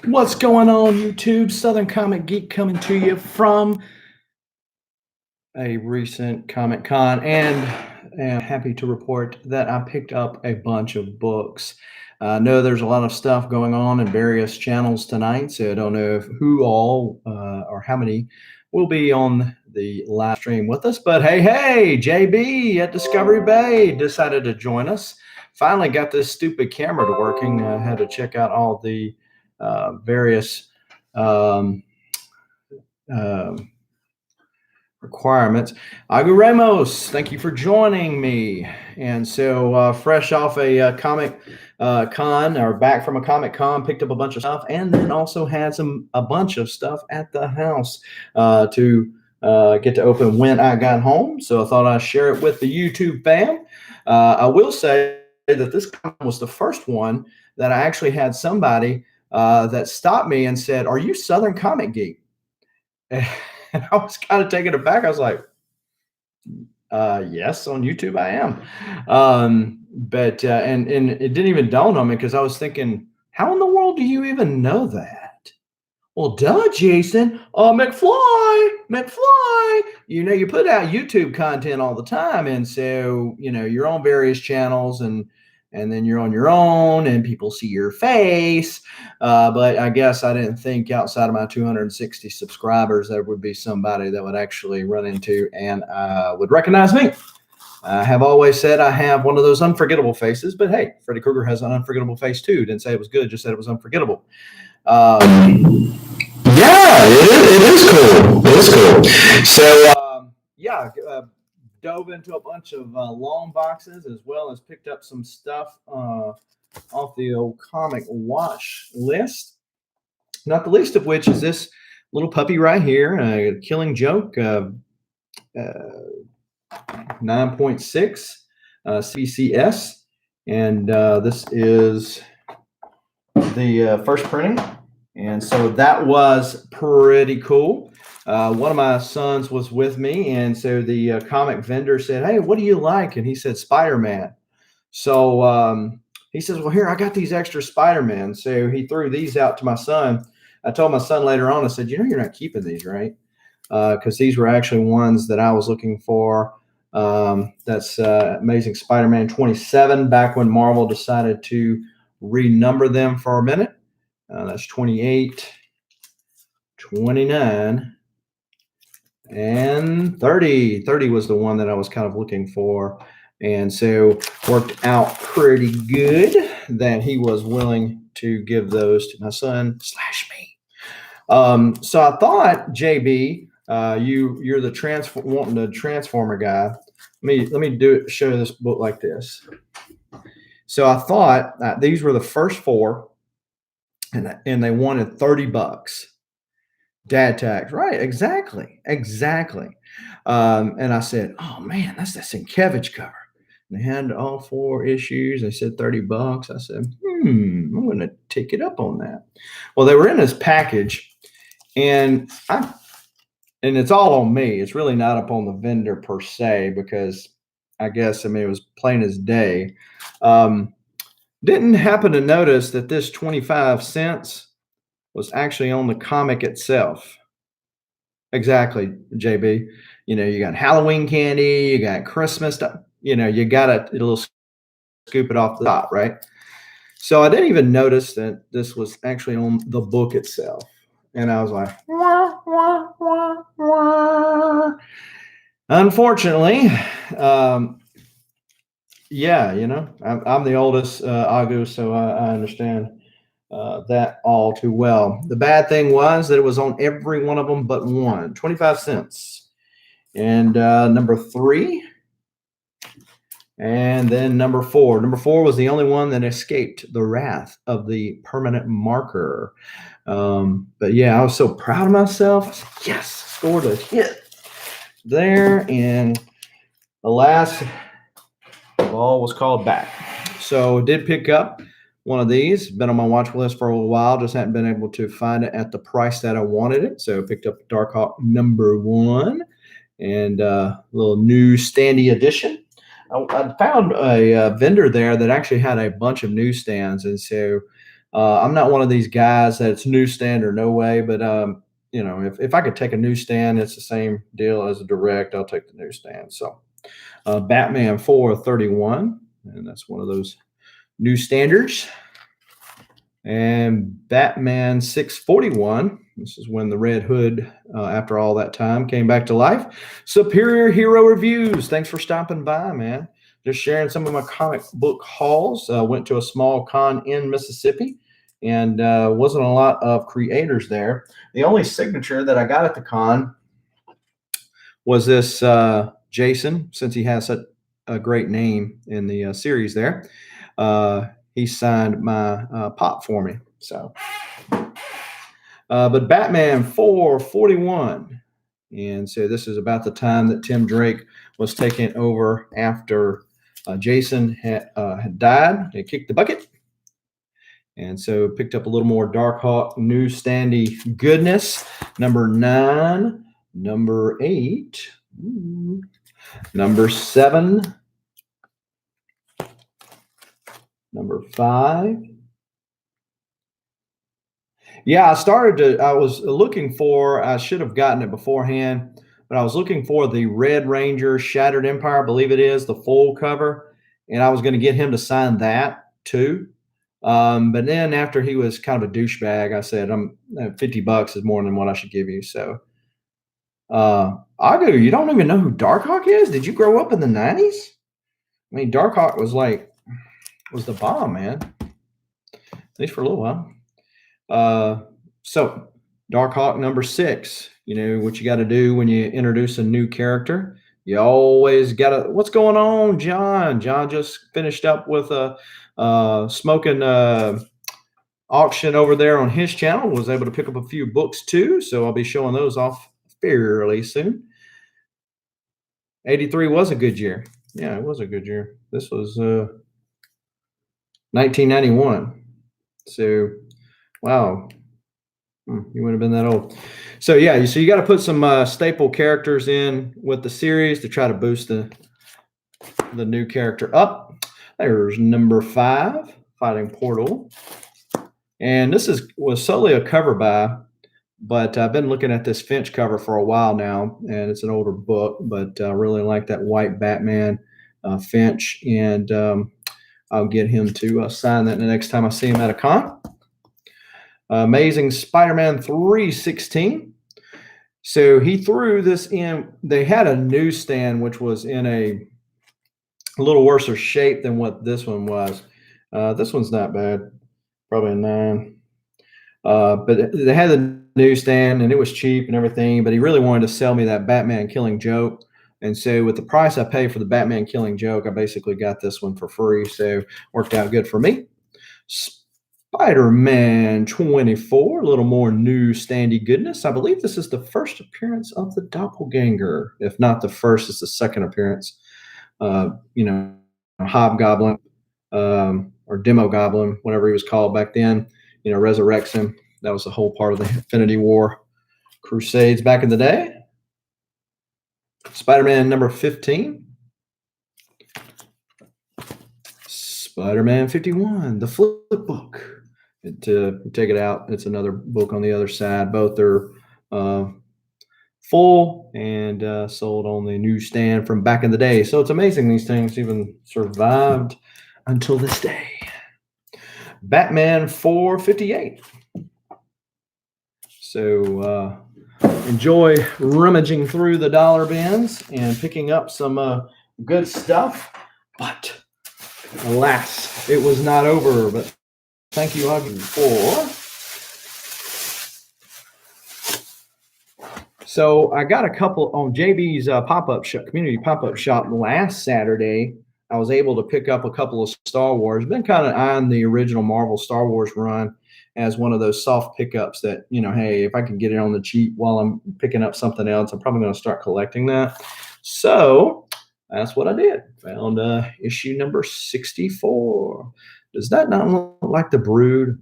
What's going on, YouTube? Southern Comic Geek coming to you from a recent Comic Con, and am happy to report that I picked up a bunch of books. I know there's a lot of stuff going on in various channels tonight, so I don't know who all or how many will be on the live stream with us. But hey, JB at Discovery Bay decided to join us. Finally got this stupid camera to working. I had to check out all the various um, um, requirements. Agu Ramos, thank you for joining me. And so, fresh off a comic con, or back from a comic con, picked up a bunch of stuff, and then also had a bunch of stuff at the house to get to open when I got home. So I thought I'd share it with the YouTube fam. I will say that this con was the first one that I actually had somebody that stopped me and said, "Are you Southern Comic Geek?" And I was kind of taken aback. I was like, yes, on YouTube I am. But and it didn't even dawn on me because I was thinking, how in the world do you even know that? Well, duh, Jason. McFly. You put out YouTube content all the time, and so you're on various channels, and then you're on your own, and people see your face. But I guess I didn't think outside of my 260 subscribers there would be somebody that would actually run into and would recognize me. I have always said I have one of those unforgettable faces, but hey, Freddy Krueger has an unforgettable face too. Didn't say it was good, just said it was unforgettable. Yeah, it is cool. It is cool. So, dove into a bunch of long boxes as well as picked up some stuff off the old comic watch list. Not the least of which is this little puppy right here, Killing Joke 9.6 CBCS. And this is the first printing. And so that was pretty cool. One of my sons was with me, and so the comic vendor said, "Hey, what do you like?" And he said, "Spider-Man." So he says, "Well, here, I got these extra Spider-Man." So he threw these out to my son. I told my son later on, I said, "You're not keeping these, right?" Because these were actually ones that I was looking for. That's Amazing Spider-Man 27, back when Marvel decided to renumber them for a minute. That's 28, 29, and 30. 30 was the one that I was kind of looking for. And so worked out pretty good that he was willing to give those to my son / me. So I thought, JB, you're the wanting the Transformer guy. Let me show this book like this. So I thought these were the first four. And they wanted $30. Dad tax, right? Exactly. And I said, "Oh man, that's that Sienkiewicz cover." And they had all four issues. They said $30. I said, I'm going to take it up on that. Well, they were in this package, and it's all on me. It's really not up on the vendor per se, because I guess it was plain as day. Didn't happen to notice that this 25 cents was actually on the comic itself. Exactly, JB. You got Halloween candy, you got Christmas stuff. You got a little scoop it off the top, right? So I didn't even notice that this was actually on the book itself. And I was like, wah, wah, wah, wah. Unfortunately, I'm the oldest, Agu, so I understand that all too well. The bad thing was that it was on every one of them but one, 25 cents. And number 3, and then number 4. Number 4 was the only one that escaped the wrath of the permanent marker. But yeah, I was so proud of myself. I said, yes, scored a hit there. And the last ball was called back. So did pick up one of these. Been on my watch list for a little while. Just hadn't been able to find it at the price that I wanted it. So picked up Darkhawk number 1 and a little newsstandy edition. I found a vendor there that actually had a bunch of newsstands, and so I'm not one of these guys that's newsstand or no way, but if I could take a newsstand, it's the same deal as a direct. I'll take the newsstand. So Batman 431, and that's one of those new standards. And Batman 641. This is when the Red Hood, after all that time, came back to life. Superior Hero Reviews. Thanks for stopping by, man. Just sharing some of my comic book hauls. Went to a small con in Mississippi, and wasn't a lot of creators there. The only signature that I got at the con was this Jason, since he has such a great name in the series there. He signed my pop for me. So, but Batman 441. And so this is about the time that Tim Drake was taken over after Jason had died. They kicked the bucket. And so picked up a little more Darkhawk newsstandy goodness. Number 9, number 8, number 7, number 5. Yeah, I was looking for, I should have gotten it beforehand, but I was looking for the Red Ranger Shattered Empire, I believe it is, the full cover. And I was going to get him to sign that too. But then after he was kind of a douchebag, I said, $50 is more than what I should give you. So, Agu, you don't even know who Darkhawk is? Did you grow up in the 90s? I mean, Darkhawk was the bomb, man. At least for a little while. So Darkhawk number 6, you know what you got to do when you introduce a new character. You always got to, what's going on, John? John just finished up with a smoking auction over there on his channel, was able to pick up a few books too. So I'll be showing those off fairly soon. 83 was a good year. Yeah, it was a good year. This was 1991. So, wow. You wouldn't have been that old. So yeah, so you got to put some staple characters in with the series to try to boost the new character up. There's number 5, Fighting Portal. And this was solely a cover buy, but I've been looking at this Finch cover for a while now, and it's an older book, but I really like that white Batman Finch, and I'll get him to sign that the next time I see him at a con. Amazing Spider-Man 316. So he threw this in. They had a newsstand which was in a little worse shape than what this one was. This one's not bad, probably a 9. But they had the newsstand and it was cheap and everything. But he really wanted to sell me that Batman Killing Joke. And so with the price I paid for the Batman Killing Joke, I basically got this one for free. So worked out good for me. Spider-Man 24, a little more new standy goodness. I believe this is the first appearance of the doppelganger. If not the first, it's the second appearance. Hobgoblin or Demo Goblin, whatever he was called back then, resurrects him. That was the whole part of the Infinity War Crusades back in the day. Spider-Man number 15. Spider-Man 51, the flip book. Take it out. It's another book on the other side. Both are full and sold on the newsstand from back in the day. So it's amazing these things even survived until this day. Batman 458. So enjoy rummaging through the dollar bins and picking up some good stuff. But alas, it was not over. But thank you, Augie, for. So I got a couple on JB's pop-up shop, community pop-up shop last Saturday. I was able to pick up a couple of Star Wars. Been kind of eyeing the original Marvel Star Wars run as one of those soft pickups that, hey, if I can get it on the cheap while I'm picking up something else, I'm probably going to start collecting that. So that's what I did. Found issue number 64. Does that not look like the Brood?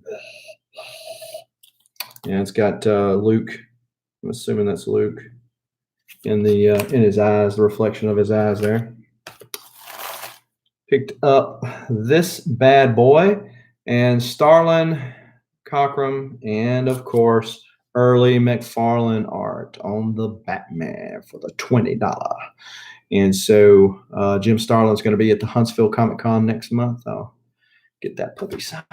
Yeah, it's got Luke. I'm assuming that's Luke in his eyes, the reflection of his eyes there. Picked up this bad boy, and Starlin Cockrum, and of course, early McFarlane art on the Batman for the $20. And so Jim Starlin's going to be at the Huntsville Comic Con next month. I'll get that puppy signed.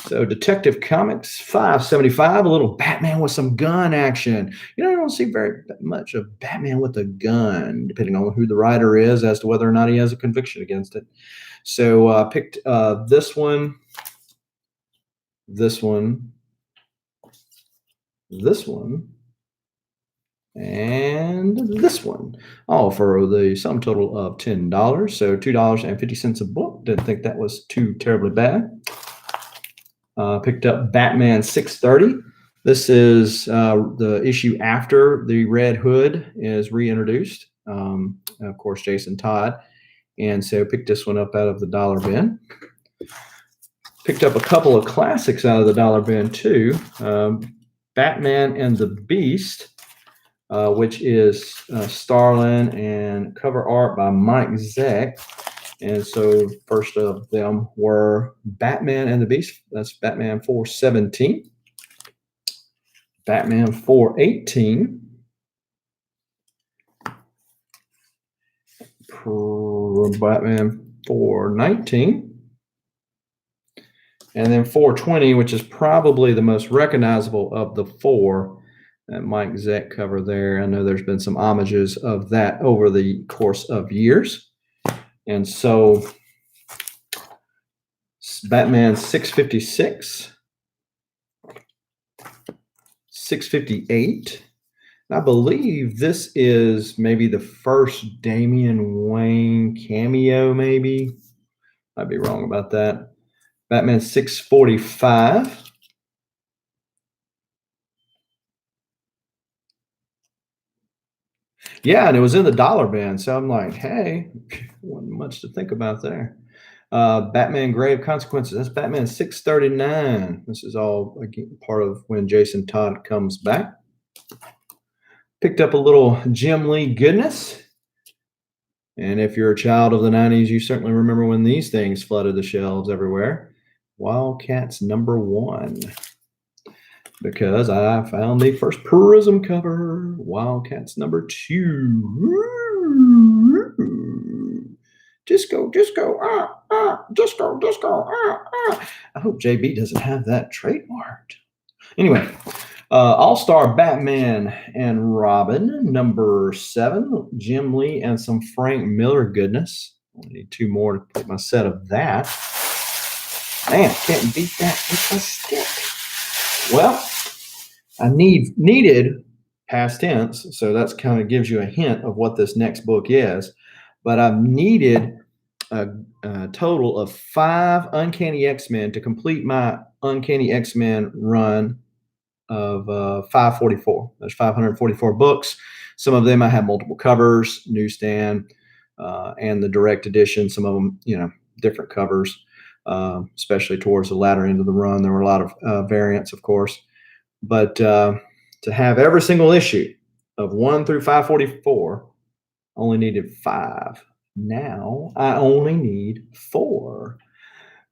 So Detective Comics 575, a little Batman with some gun action. You know, I don't see very much of Batman with a gun, depending on who the writer is, as to whether or not he has a conviction against it. So I picked this one, this one, this one, and this one, all for the sum total of $10. So $2.50 a book. Didn't think that was too terribly bad. Picked up Batman 630. This is the issue after the Red Hood is reintroduced. Of course, Jason Todd. And so picked this one up out of the dollar bin. Picked up a couple of classics out of the dollar bin too. Batman and the Beast, which is Starlin and cover art by Mike Zeck. And so first of them were Batman and the Beast. That's Batman 417, Batman 418, Batman 419, and then 420, which is probably the most recognizable of the four. That Mike Zeck cover there. I know there's been some homages of that over the course of years. And so Batman 656, 658. I believe this is maybe the first Damian Wayne cameo, maybe. I'd be wrong about that. Batman 645. Yeah, and it was in the dollar bin. So I'm like, hey, wasn't much to think about there. Batman Grave Consequences. That's Batman 639. This is all again, part of when Jason Todd comes back. Picked up a little Jim Lee goodness. And if you're a child of the 90s, you certainly remember when these things flooded the shelves everywhere. Wildcats #1. Because I found the first Prism cover, Wildcats #2. Disco, disco, disco, disco, I hope JB doesn't have that trademarked. Anyway, All-Star Batman and Robin #7, Jim Lee and some Frank Miller goodness. I need 2 more to put my set of that. Man, can't beat that with a stick. Well, I needed past tense, so that's kind of gives you a hint of what this next book is. But I've needed a total of 5 Uncanny X-Men to complete my Uncanny X-Men run of 544. There's 544 books. Some of them I have multiple covers, newsstand, and the direct edition. Some of them, you know, different covers, especially towards the latter end of the run. There were a lot of variants, of course. But to have every single issue of 1 through 544, only needed 5. Now I only need 4.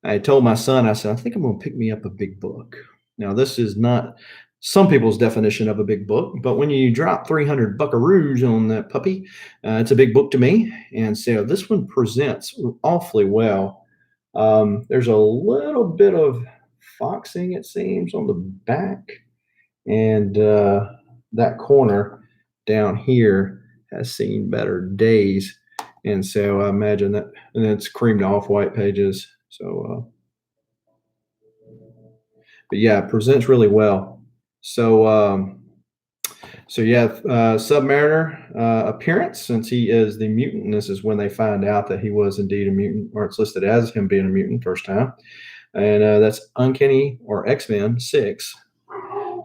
I told my son, I said, I think I'm going to pick me up a big book. Now, this is not some people's definition of a big book, but when you drop 300 buckaroos on that puppy, it's a big book to me. And so this one presents awfully well. There's a little bit of foxing, it seems, on the back. And that corner down here has seen better days. And so I imagine that, and it's creamed off white pages. So, but yeah, it presents really well. So, yeah, Submariner appearance, since he is the mutant. This is when they find out that he was indeed a mutant, or it's listed as him being a mutant first time. And that's Uncanny or X-Men 6.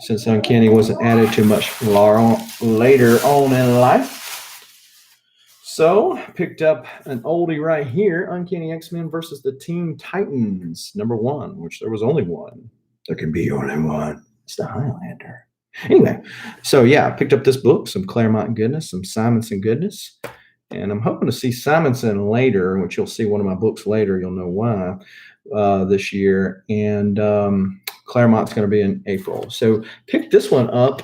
Since Uncanny wasn't added to much later on in life. So, picked up an oldie right here, Uncanny X-Men versus the Teen Titans, #1, which there was only one. There can be only one. It's the Highlander. Anyway, so yeah, I picked up this book, some Claremont goodness, some Simonson goodness, and I'm hoping to see Simonson later, which you'll see one of my books later. You'll know why. this year, and Claremont's going to be in April. So pick this one up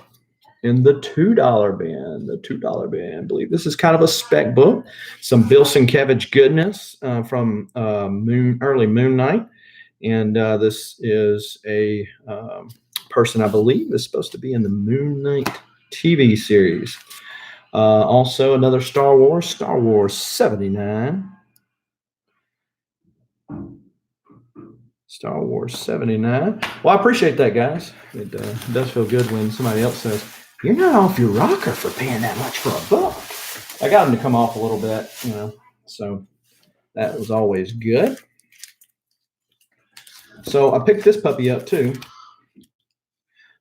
in the $2 bin. The $2 bin. I believe this is kind of a spec book. Some Bill Sienkiewicz goodness from early Moon Knight, and this is a person I believe is supposed to be in the Moon Knight TV series. Also, another Star Wars 79. Star Wars 79. Well, I appreciate that, guys. It does feel good when somebody else says, "You're not off your rocker for paying that much for a book." I got them to come off a little bit, so that was always good. So I picked this puppy up too.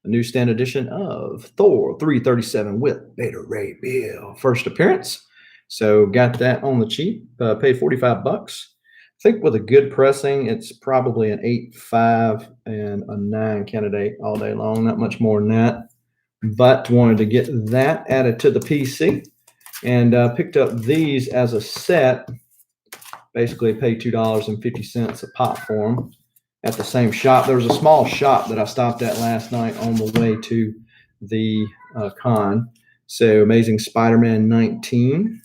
A newsstand edition of Thor 337 with Beta Ray Bill. First appearance. So got that on the cheap. Paid $45. I think with a good pressing, it's probably an 8.5 and a 9 candidate all day long. Not much more than that. But wanted to get that added to the PC. And picked up these as a set. Basically paid $2.50 a pop for them. At the same shop. There was a small shop that I stopped at last night on the way to the con. So Amazing Spider-Man 19,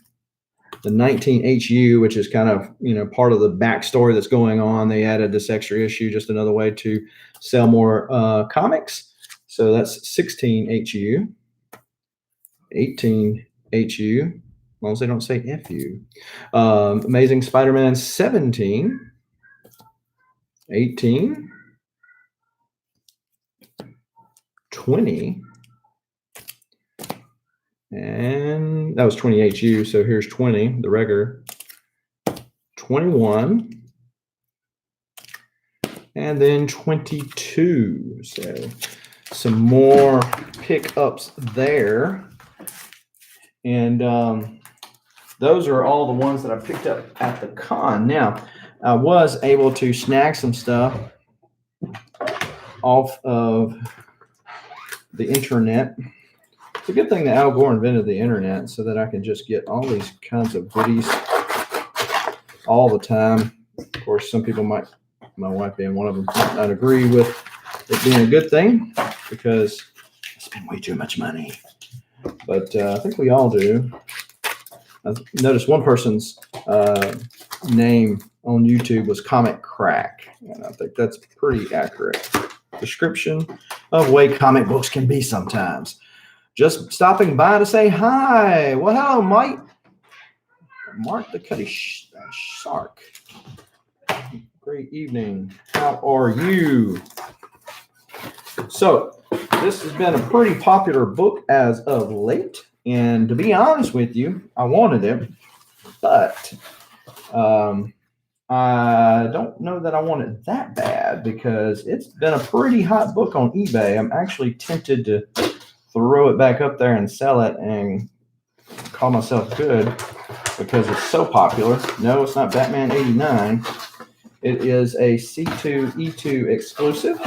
the 19 HU, which is kind of part of the backstory that's going on. They added this extra issue, just another way to sell more comics. So that's 16 HU, 18 HU, as long as they don't say FU. Amazing Spider-Man 17. 18, 20, and that was 20 HU, so here's 20, the regular, 21, and then 22. So some more pickups there. And those are all the ones that I picked up at the con. Now, I was able to snag some stuff off of the internet. It's a good thing that Al Gore invented the internet so that I can just get all these kinds of goodies all the time. Of course, some people might, my wife being one of them, might not agree with it being a good thing because I spend way too much money. But I think we all do. I noticed one person's name on YouTube was Comic Crack, and I think that's a pretty accurate description of the way comic books can be sometimes. Just stopping by to say hi. Well, hello, Mike. Mark the Cutty Shark. Great evening. How are you? So, this has been a pretty popular book as of late, and to be honest with you, I wanted it, but I don't know that I want it that bad because it's been a pretty hot book on eBay. I'm actually tempted to throw it back up there and sell it and call myself good because it's so popular. No, it's not Batman 89. It is a C2E2 exclusive.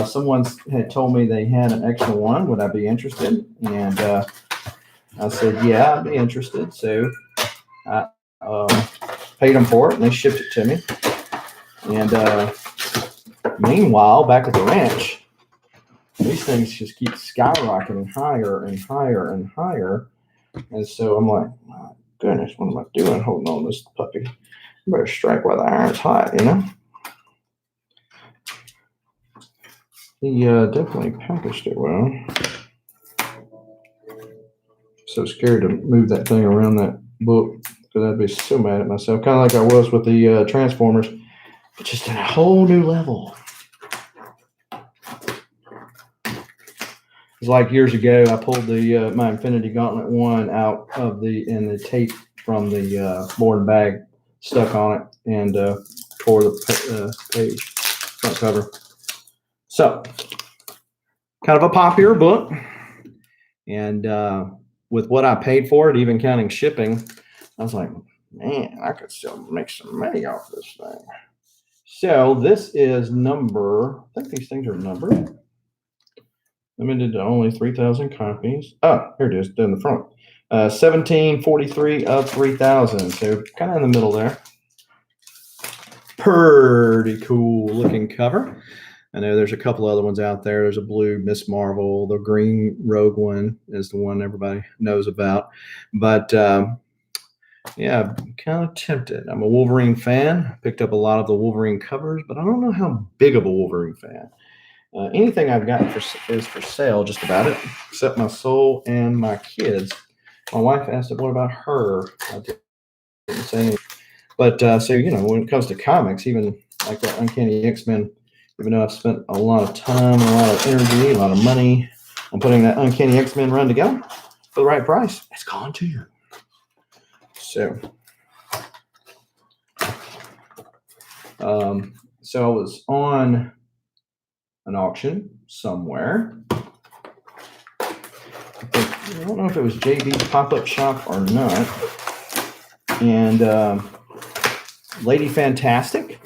Someone had told me they had an extra one. Would I be interested? And I said, yeah, I'd be interested. So I paid them for it, and they shipped it to me. And meanwhile, back at the ranch, these things just keep skyrocketing higher and higher and higher. And so I'm like, my goodness, what am I doing holding on this puppy? I better strike while the iron's hot, He definitely packaged it well. So scared to move that thing around that book because I'd be so mad at myself. Kind of like I was with the Transformers, but just at a whole new level. It's like years ago, I pulled the my Infinity Gauntlet 1 out of the tape from the board bag stuck on it and tore the page, front cover. So, kind of a popular book, and with what I paid for it, even counting shipping, I was like, man, I could still make some money off this thing. So this is number, I think these things are numbered. Limited to only 3,000 copies. Oh, here it is, in the front. 1743 of 3,000, so kind of in the middle there. Pretty cool looking cover. I know there's a couple other ones out there. There's a blue Miss Marvel. The green Rogue one is the one everybody knows about. But yeah, I'm kind of tempted. I'm a Wolverine fan. Picked up a lot of the Wolverine covers, but I don't know how big of a Wolverine fan. Anything I've got is for sale, just about it, except my soul and my kids. My wife asked, what about her? I didn't say anything. But so, when it comes to comics, even like that Uncanny X-Men, even though I've spent a lot of time, a lot of energy, a lot of money on putting that Uncanny X-Men run together for the right price, it's gone to you. So, so I was on an auction somewhere. I don't know if it was JB Pop-Up Shop or not. And Lady Fantastic,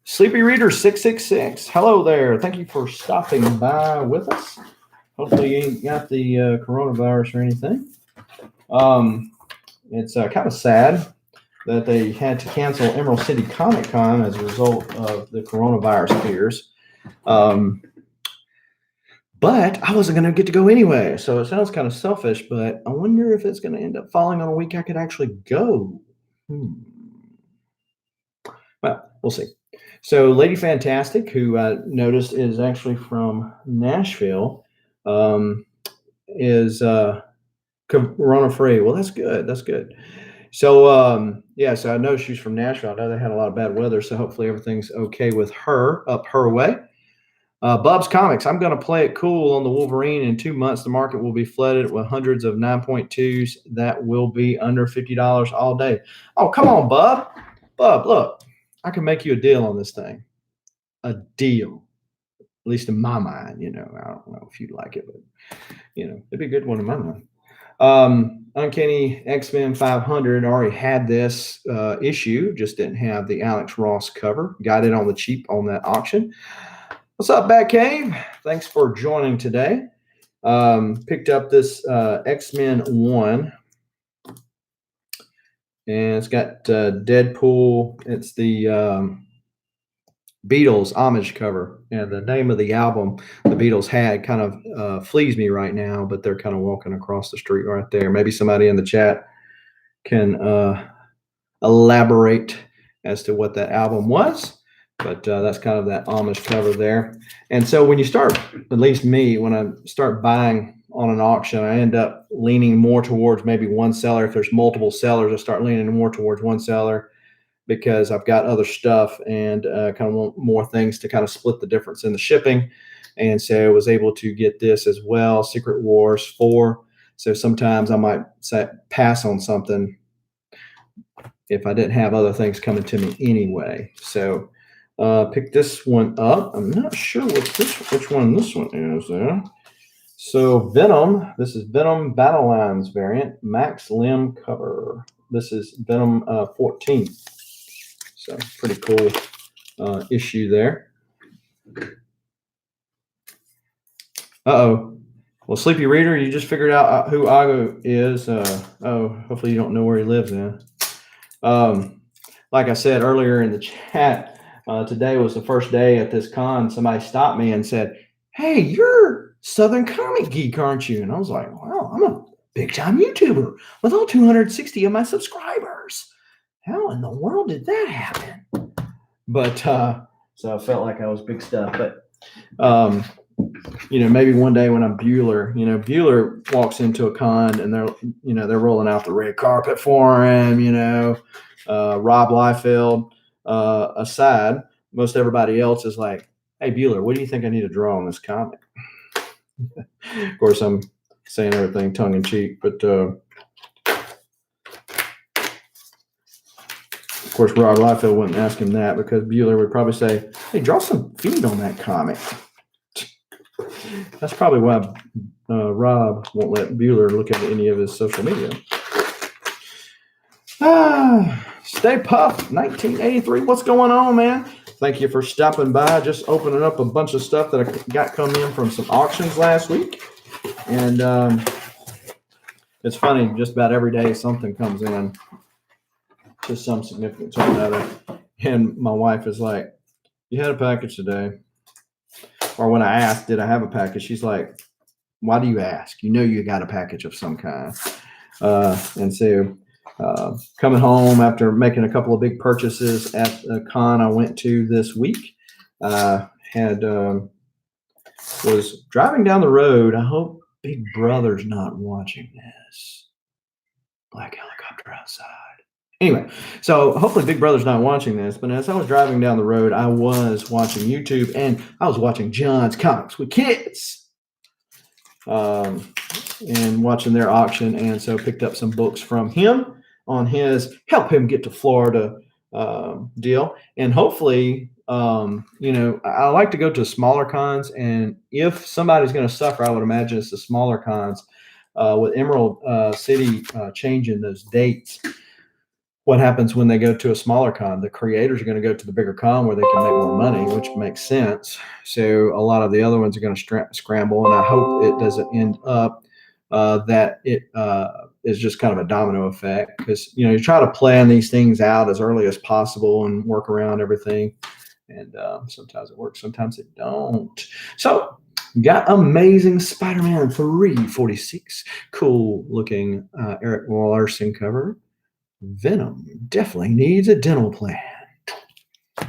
Sleepy Reader 666. Hello there. Thank you for stopping by with us. Hopefully you ain't got the coronavirus or anything. It's kind of sad that they had to cancel Emerald City Comic Con as a result of the coronavirus fears. But I wasn't going to get to go anyway. So it sounds kind of selfish, but I wonder if it's going to end up falling on a week I could actually go. Well, we'll see. So Lady Fantastic, who I noticed is actually from Nashville, is corona-free. Well, that's good. That's good. So, yeah, so I know she's from Nashville. I know they had a lot of bad weather, so hopefully everything's okay with her up her way. Bub's Comics, I'm going to play it cool on the Wolverine. In 2 months, the market will be flooded with hundreds of 9.2s that will be under $50 all day. Oh, come on, Bub. Bub, look, I can make you a deal on this thing. A deal. At least in my mind, I don't know if you'd like it, but, it'd be a good one in my mind. Uncanny X-Men 500 already had this issue, just didn't have the Alex Ross cover. Got it on the cheap on that auction. What's up, Batcave? Thanks for joining today. Picked up this X-Men 1. And it's got Deadpool. It's the Beatles homage cover. And the name of the album the Beatles had kind of flees me right now, but they're kind of walking across the street right there. Maybe somebody in the chat can elaborate as to what that album was. But that's kind of that homage cover there. And so when you start, at least me, when I start buying on an auction, I end up leaning more towards maybe one seller. If there's multiple sellers, I start leaning more towards one seller because I've got other stuff and kind of want more things to kind of split the difference in the shipping. And so I was able to get this as well, Secret Wars 4. So sometimes I might pass on something if I didn't have other things coming to me anyway. So pick this one up. I'm not sure which one this one is there. So Venom, this is Venom Battle Lines variant, Max Lim cover. This is Venom 14. So pretty cool issue there. Uh-oh. Well, Sleepy Reader, you just figured out who Ago is. Hopefully you don't know where he lives in. Like I said earlier in the chat, today was the first day at this con. Somebody stopped me and said, "Hey, you're Southern Comic Geek, aren't you?" And I was like, "Wow, I'm a big-time YouTuber with all 260 of my subscribers. How in the world did that happen?" But so I felt like I was big stuff. But maybe one day when I'm Bueller, Bueller walks into a con and they're rolling out the red carpet for him. Rob Liefeld aside, most everybody else is like, "Hey, Bueller, what do you think I need to draw on this comic?" Of course, I'm saying everything tongue in cheek, but of course, Rob Liefeld wouldn't ask him that because Bueller would probably say, "Hey, draw some feet on that comic." That's probably why Rob won't let Bueller look at any of his social media. Stay Puff 1983. What's going on, man? Thank you for stopping by. Just opening up a bunch of stuff that I got come in from some auctions last week. And it's funny, just about every day something comes in to some significance or another. And my wife is like, "You had a package today." Or when I asked, "Did I have a package?" She's like, "Why do you ask? You know you got a package of some kind." And so coming home after making a couple of big purchases at a con I went to this week, had was driving down the road. I hope Big Brother's not watching this. Black helicopter outside. Anyway, so hopefully Big Brother's not watching this, but as I was driving down the road, I was watching YouTube and I was watching John's Comics with Kids. And watching their auction, and so picked up some books from him on his help him get to Florida deal. And hopefully, I like to go to smaller cons, and if somebody's going to suffer, I would imagine it's the smaller cons. With Emerald City changing those dates, what happens when they go to a smaller con? The creators are going to go to the bigger con where they can make more money, which makes sense. So a lot of the other ones are going to scramble, and I hope it doesn't end up that it is just kind of a domino effect, because you try to plan these things out as early as possible and work around everything, and sometimes it works, sometimes it don't. So got Amazing Spider-Man 346, cool looking Eric Larson cover. Venom definitely needs a dental plan. He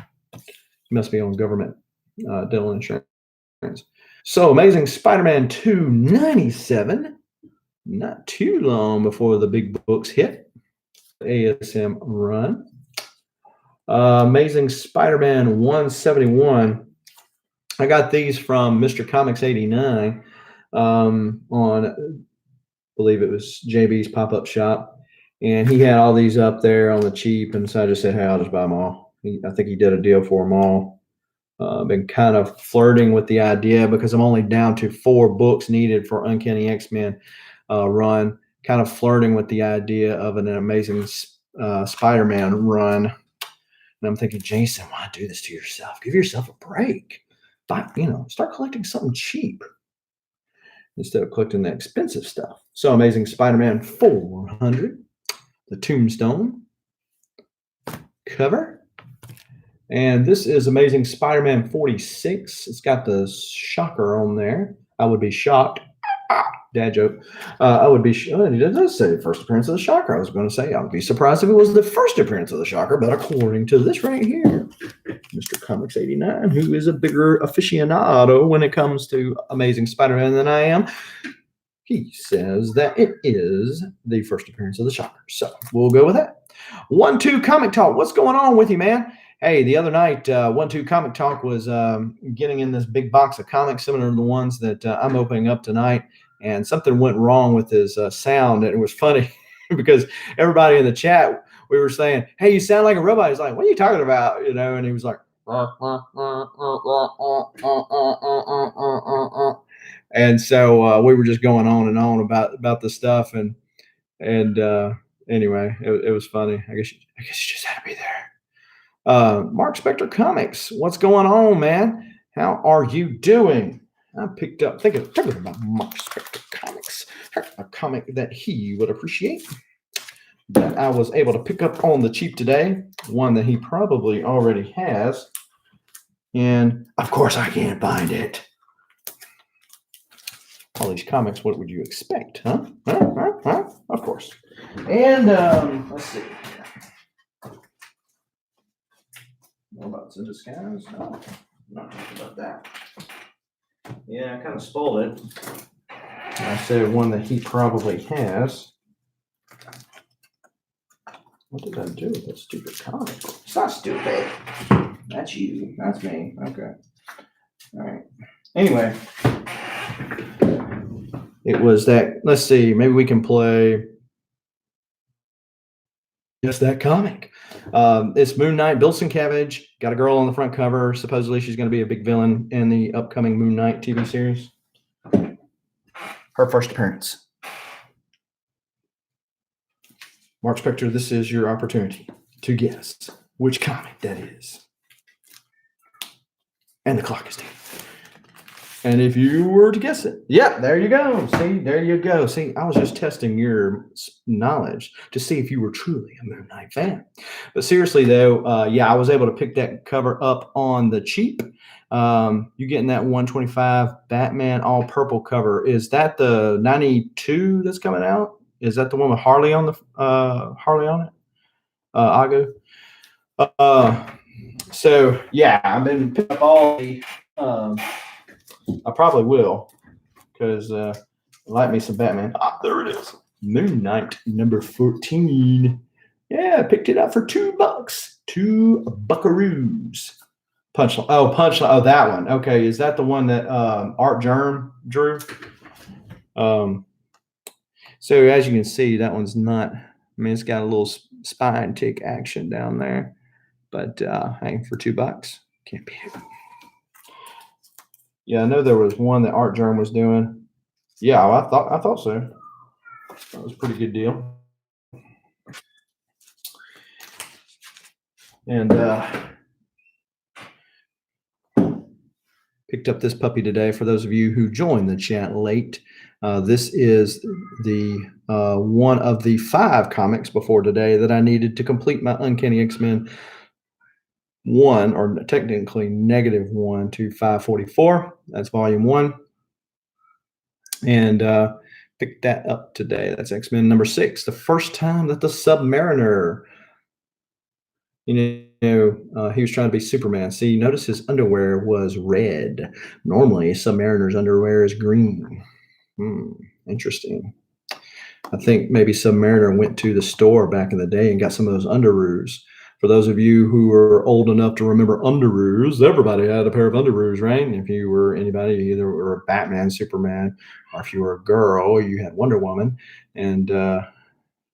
must be on government dental insurance. So Amazing Spider-Man 297. Not too long before the big books hit. ASM run. Amazing Spider-Man 171. I got these from Mr. Comics 89 on, I believe it was JB's pop-up shop. And he had all these up there on the cheap, and so I just said, "Hey, I'll just buy them all." I think he did a deal for them all. Been kind of flirting with the idea, because I'm only down to 4 books needed for Uncanny X-Men run. Kind of flirting with the idea of an Amazing Spider-Man run. And I'm thinking, Jason, why do this to yourself? Give yourself a break. Start collecting something cheap instead of collecting the expensive stuff. So Amazing Spider-Man 400. The Tombstone cover. And this is Amazing Spider-Man 46. It's got the shocker on there. I would be shocked. Dad joke. I would be it does say first appearance of the shocker. I was going to say I would be surprised if it was the first appearance of the shocker, but according to this right here, Mr. Comics 89, who is a bigger aficionado when it comes to Amazing Spider-Man than I am, he says that it is the first appearance of the shocker. So we'll go with that. 1-2 Comic Talk. What's going on with you, man? Hey, the other night, 1-2 Comic Talk was getting in this big box of comics, similar to the ones that I'm opening up tonight, and something went wrong with his sound. And it was funny because everybody in the chat, we were saying, "Hey, you sound like a robot." He's like, "What are you talking about?" And he was like, and so we were just going on and on about the stuff, and anyway, it was funny. I guess you just had to be there. Mark Spector Comics, what's going on, man? How are you doing? I picked up thinking about Mark Spector Comics, a comic that he would appreciate, that I was able to pick up on the cheap today. One that he probably already has, and of course I can't find it. All these comics, what would you expect, huh? Of course. And let's see. Robots in Disguise? No, I'm not talking about that. Yeah, I kind of spoiled it. I said one that he probably has. What did I do with that stupid comic? It's not stupid. That's you. That's me. Okay. All right. Anyway. It was that, let's see, maybe we can play just that comic. It's Moon Knight, Bill Sienkiewicz, got a girl on the front cover. Supposedly she's going to be a big villain in the upcoming Moon Knight TV series. Her first appearance. Mark Spector, this is your opportunity to guess which comic that is. And the clock is ticking. And if you were to guess it, yeah, there you go. See, there you go. See, I was just testing your knowledge to see if you were truly a Moon Knight fan. But seriously, though, yeah, I was able to pick that cover up on the cheap. You getting that 125 Batman all purple cover? Is that the 92 that's coming out? Is that the one with Harley on the Harley on it? Agu. Uh, so yeah, I've been picking up all the. I probably will because I like me some Batman. Ah, there it is. Moon Knight number 14. Yeah, I picked it up for $2. Two buckaroos. Punchline. Oh, Punchline. Oh, that one. Okay, is that the one that Art Germ drew? So as you can see, that one's not. I mean, it's got a little spine tick action down there, but hey, for $2, can't beat it. Yeah, I know there was one that Art Germ was doing. Yeah, I thought so. That was a pretty good deal. And picked up this puppy today. For those of you who joined the chat late, this is the one of the 5 comics before today that I needed to complete my Uncanny X-Men 1, or technically -1 to 544. That's volume 1. And picked that up today. That's X-Men number 6, the first time that the Submariner, he was trying to be Superman. See, notice his underwear was red. Normally, Submariner's underwear is green. Interesting. I think maybe Submariner went to the store back in the day and got some of those underoos. For those of you who are old enough to remember underoos, everybody had a pair of underoos, right? If you were anybody, you either were a Batman, Superman, or if you were a girl, you had Wonder Woman, and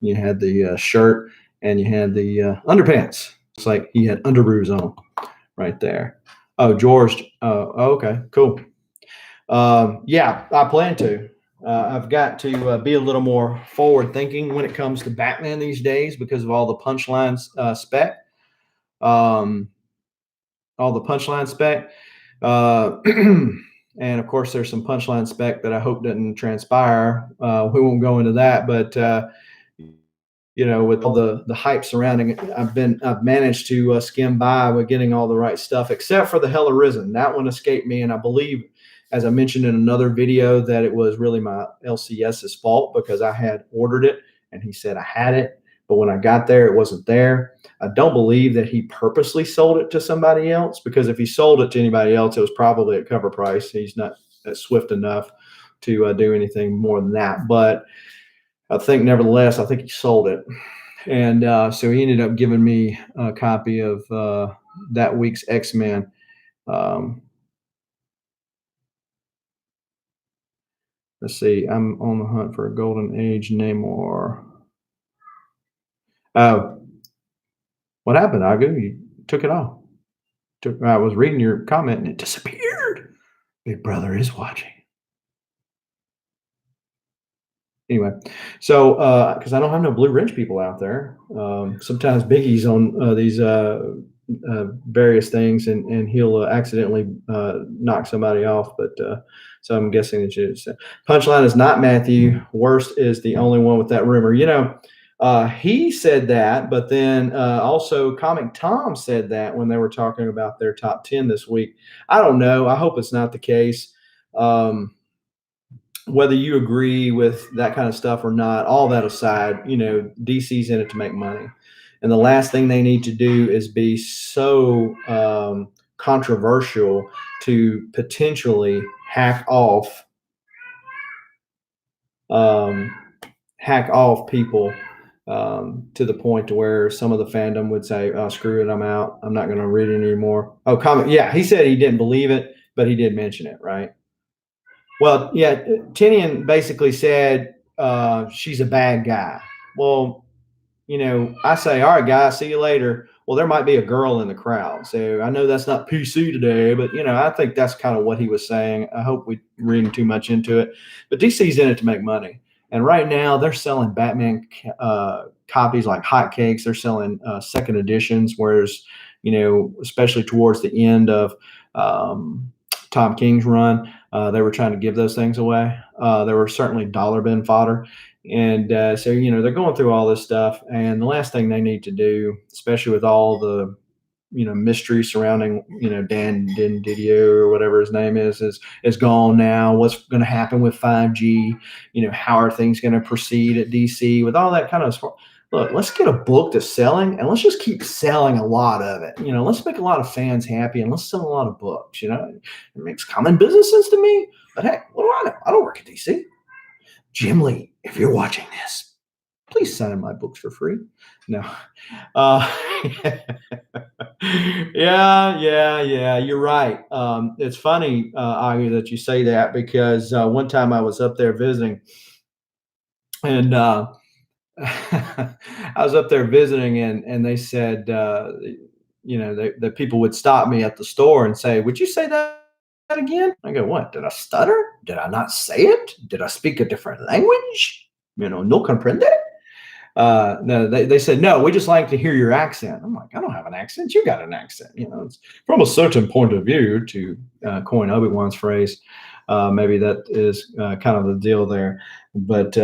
you had the shirt and you had the underpants. It's like he had underoos on right there. Oh, George. Okay, cool. Yeah, I plan to. I've got to be a little more forward thinking when it comes to Batman these days because of all the punchlines spec. All the punchline spec. And of course, there's some punchline spec that I hope doesn't transpire. We won't go into that, but with all the hype surrounding it, I've managed to skim by with getting all the right stuff, except for the Hell Arisen. That one escaped me, and I believe, as I mentioned in another video, that it was really my LCS's fault because I had ordered it, and he said I had it, but when I got there, it wasn't there. I don't believe that he purposely sold it to somebody else, because if he sold it to anybody else, it was probably at cover price. He's not swift enough to do anything more than that, but I think nevertheless, I think he sold it. And so he ended up giving me a copy of that week's X-Men. Let's see. I'm on the hunt for a Golden Age Namor. What happened, Agu? You took it off. I was reading your comment and it disappeared. Big Brother is watching. Anyway, so because I don't have no Blue Ridge people out there, sometimes Biggie's on these various things, and he'll accidentally knock somebody off. But so I'm guessing that you. Punchline is not Matthew. Worst is the only one with that rumor. He said that, but then also Comic Tom said that when they were talking about their top 10 this week. I don't know. I hope it's not the case. Whether you agree with that kind of stuff or not, all that aside, DC's in it to make money. And the last thing they need to do is be so controversial to potentially hack off people to the point to where some of the fandom would say, "Oh, screw it, I'm out. I'm not going to read it anymore." Oh, yeah, he said he didn't believe it, but he did mention it, right? Well, yeah, Tinian basically said she's a bad guy. Well, I say, all right, guys, see you later. Well, there might be a girl in the crowd. So I know that's not PC today, but, I think that's kind of what he was saying. I hope we reading too much into it. But DC's in it to make money. And right now they're selling Batman copies like hotcakes. They're selling second editions, whereas, especially towards the end of Tom King's run. They were trying to give those things away. They were certainly dollar bin fodder. And so, they're going through all this stuff. And the last thing they need to do, especially with all the mystery surrounding Dan Didio or whatever his name is gone now. What's going to happen with 5G? How are things going to proceed at DC with all that kind of stuff? Look, let's get a book that's selling and let's just keep selling a lot of it. Let's make a lot of fans happy and let's sell a lot of books. It makes common business sense to me. But hey, what do I know? I don't work at DC. Jim Lee, if you're watching this, please sign my books for free. No. Uh, yeah. You're right. It's funny, Augie, that you say that because one time I was up there visiting, and I was up there visiting, and they said, that people would stop me at the store and say, "Would you say that again?" I go, "What? Did I stutter? Did I not say it? Did I speak a different language? No comprende?" No, they said, "No, we just like to hear your accent." I'm like, "I don't have an accent. You got an accent. It's from a certain point of view," to coin Obi-Wan's phrase. Maybe that is kind of the deal there. But,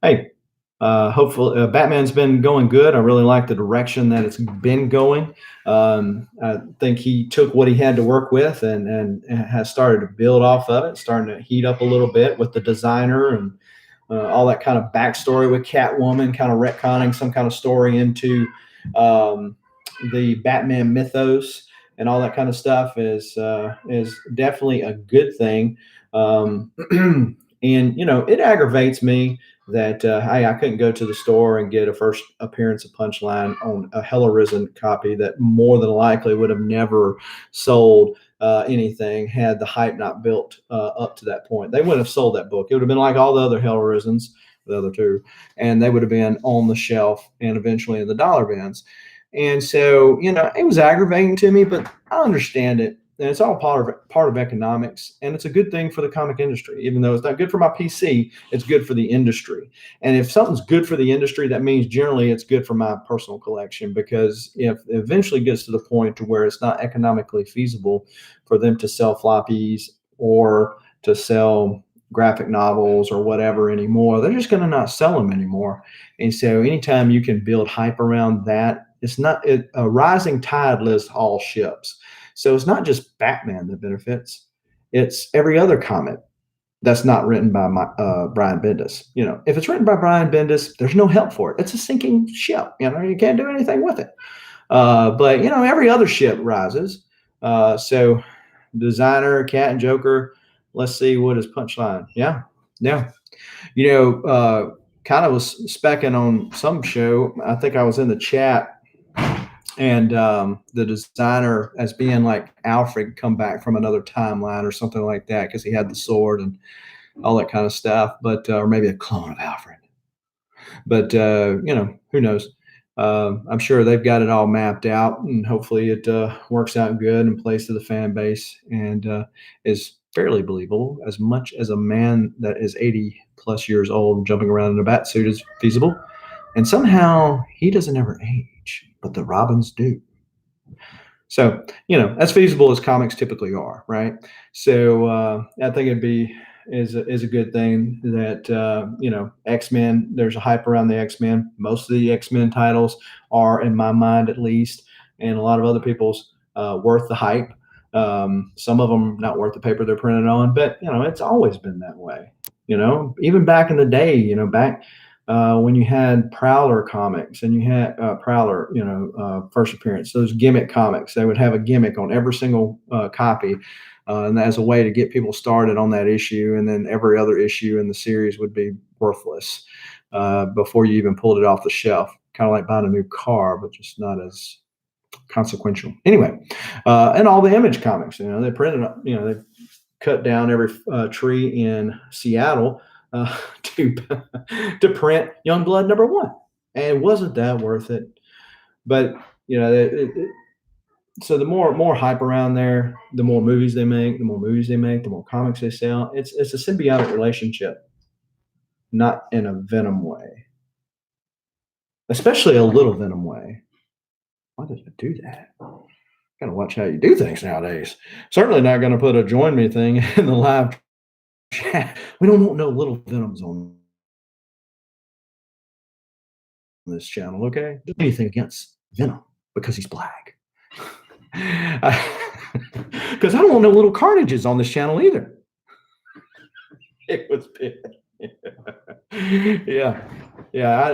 hey, hopefully Batman's been going good. I really like the direction that it's been going. I think he took what he had to work with and has started to build off of it, starting to heat up a little bit with the designer and all that kind of backstory with Catwoman, kind of retconning some kind of story into um, the Batman mythos and all that kind of stuff is definitely a good thing. And it aggravates me that hey, I couldn't go to the store and get a first appearance of Punchline on a Hella Risen copy that more than likely would have never sold anything had the hype not built up to that point. They wouldn't have sold that book. It would have been like all the other Hellraisins, the other two, and they would have been on the shelf and eventually in the dollar bins. And so, it was aggravating to me, but I understand it. And it's all part of economics, and it's a good thing for the comic industry. Even though it's not good for my PC, it's good for the industry. And if something's good for the industry, that means generally it's good for my personal collection. Because if it eventually gets to the point to where it's not economically feasible for them to sell floppies or to sell graphic novels or whatever anymore, they're just going to not sell them anymore. And so anytime you can build hype around that, a rising tide lifts all ships. So it's not just Batman that benefits; it's every other comic that's not written by Brian Bendis. If it's written by Brian Bendis, there's no help for it. It's a sinking ship. You can't do anything with it. But every other ship rises. So designer, Cat and Joker. Let's see what is Punchline. Yeah. Kind of was specking on some show. I think I was in the chat and the designer as being like Alfred come back from another timeline or something like that because he had the sword and all that kind of stuff, but or maybe a clone of Alfred. But who knows? I'm sure they've got it all mapped out, and hopefully it works out good and plays to the fan base and is fairly believable. As much as a man that is 80 plus years old jumping around in a bat suit is feasible, and somehow he doesn't ever age, but the Robins do. So, as feasible as comics typically are, right? So, I think is a good thing that X-Men. There's a hype around the X-Men. Most of the X-Men titles are, in my mind at least, and a lot of other people's, worth the hype. Some of them not worth the paper they're printed on, but it's always been that way. Even back in the day, back when you had Prowler comics and you had Prowler, first appearance, those gimmick comics, they would have a gimmick on every single copy. And as a way to get people started on that issue. And then every other issue in the series would be worthless before you even pulled it off the shelf. Kind of like buying a new car, but just not as consequential. Anyway, and all the Image comics, they printed, they cut down every tree in Seattle to to print Youngblood #1, and wasn't that worth it? But so the more hype around there, the more movies they make, the more comics they sell. It's a symbiotic relationship, not in a Venom way, especially a little Venom way. Why did I do that? Gotta watch how you do things nowadays. Certainly not gonna put a join me thing in the live chat. We don't want no little venoms on this channel, okay? Anything against Venom because he's black. Because I don't want no little carnages on this channel either. It was big. Yeah, yeah.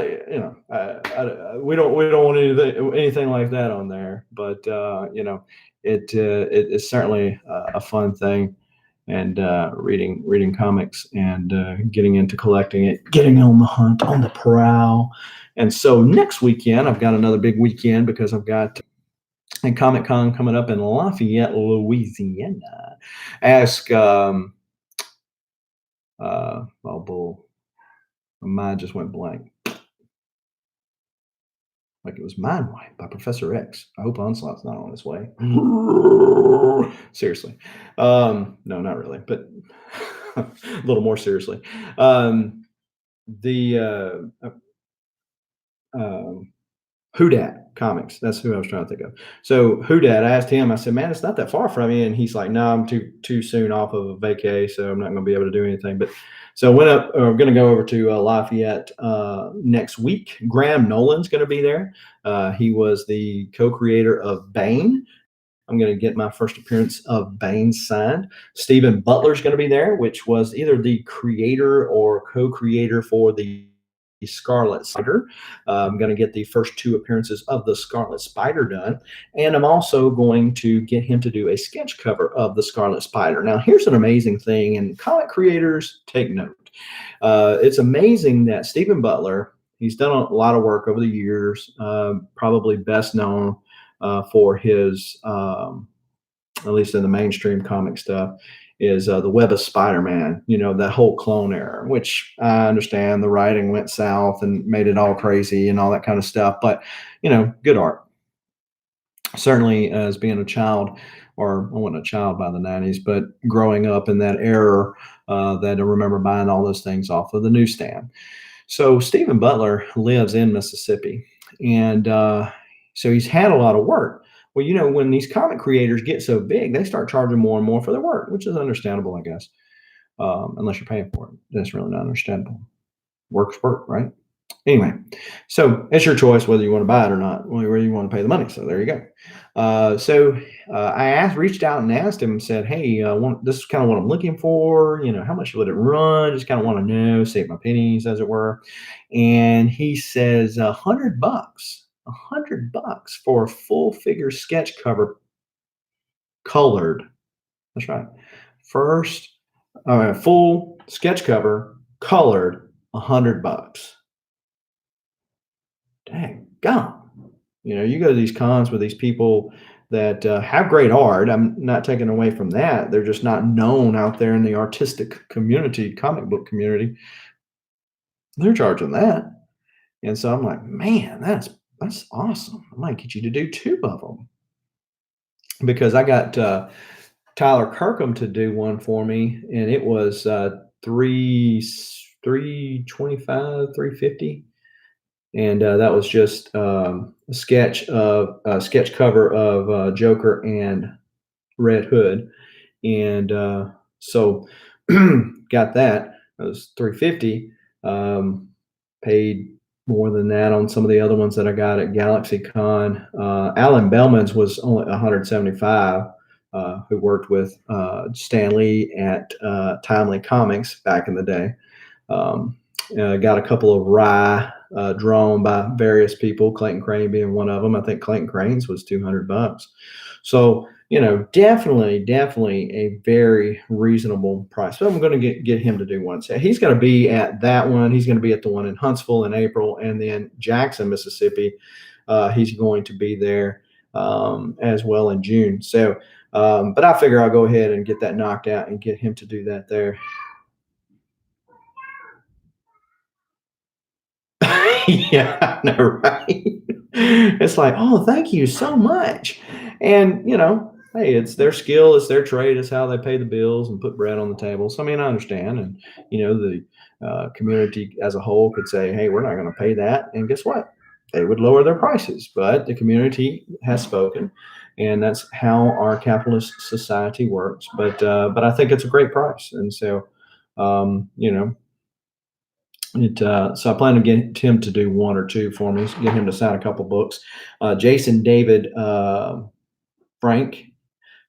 We don't want anything like that on there. But it is certainly a fun thing, and reading comics and getting into collecting it, getting on the hunt, on the prowl. And so next weekend, I've got another big weekend because I've got a Comic Con coming up in Lafayette, Louisiana. Ask, oh, bull. My mind just went blank. Like it was Mind Wipe by Professor X. I hope Onslaught's not on his way. Seriously. No, not really, but a little more seriously. The Who Dat Comics. That's who I was trying to think of. So Who Dat, I asked him, I said, man, it's not that far from me. And he's like, no, I'm too soon off of a vacay, so I'm not going to be able to do anything. But so I went up, I'm going to go over to Lafayette next week. Graham Nolan's going to be there. He was the co-creator of Bane. I'm going to get my first appearance of Bane signed. Stephen Butler's going to be there, which was either the creator or co-creator for the Scarlet Spider. I'm going to get the first two appearances of the Scarlet Spider done. And I'm also going to get him to do a sketch cover of the Scarlet Spider. Now, here's an amazing thing, and comic creators, take note. It's amazing that Stephen Butler, he's done a lot of work over the years, probably best known for his, at least in the mainstream comic stuff, is the Web of Spider-Man, that whole clone era, which I understand the writing went south and made it all crazy and all that kind of stuff. But, good art. Certainly as being a child, or I wasn't a child by the 90s, but growing up in that era, that I remember buying all those things off of the newsstand. So Stephen Butler lives in Mississippi, and so he's had a lot of work. Well, when these comic creators get so big, they start charging more and more for their work, which is understandable, I guess, unless you're paying for it. That's really not understandable. Work's work, right? Anyway, so it's your choice whether you want to buy it or not, whether you want to pay the money. So there you go. So I reached out and asked him and said, hey, this is kind of what I'm looking for. How much would it run? Just kind of want to know, save my pennies, as it were. And he says $100, $100 for a full figure sketch cover, colored. That's right. First, full sketch cover, colored, $100. Dang gone. You go to these cons with these people that have great art. I'm not taking away from that. They're just not known out there in the artistic community, comic book community. They're charging that. And so I'm like, man, that's awesome. I might get you to do two of them. Because I got Tyler Kirkham to do one for me, and it was 325, 350. And that was just a sketch cover of Joker and Red Hood, and so got that. It was 350. Paid more than that on some of the other ones that I got at GalaxyCon. Alan Bellman's was only 175. Who worked with Stan Lee at Timely Comics back in the day. Got a couple of rye drawn by various people, Clayton Crane being one of them. I think Clayton Crane's was $200. So, definitely a very reasonable price. So I'm going to get him to do one. So he's going to be at that one. He's going to be at the one in Huntsville in April, and then Jackson, Mississippi. He's going to be there as well in June. So, but I figure I'll go ahead and get that knocked out and get him to do that there. Yeah, I know, right? It's like, oh, thank you so much. And, hey, it's their skill, it's their trade, it's how they pay the bills and put bread on the table. So, I mean, I understand. And, the community as a whole could say, hey, we're not going to pay that. And guess what? They would lower their prices. But the community has spoken. and that's how our capitalist society works. But I think it's a great price, and so you know so I plan to get him to do one or two for me, get him to sign a couple books. Jason David Frank,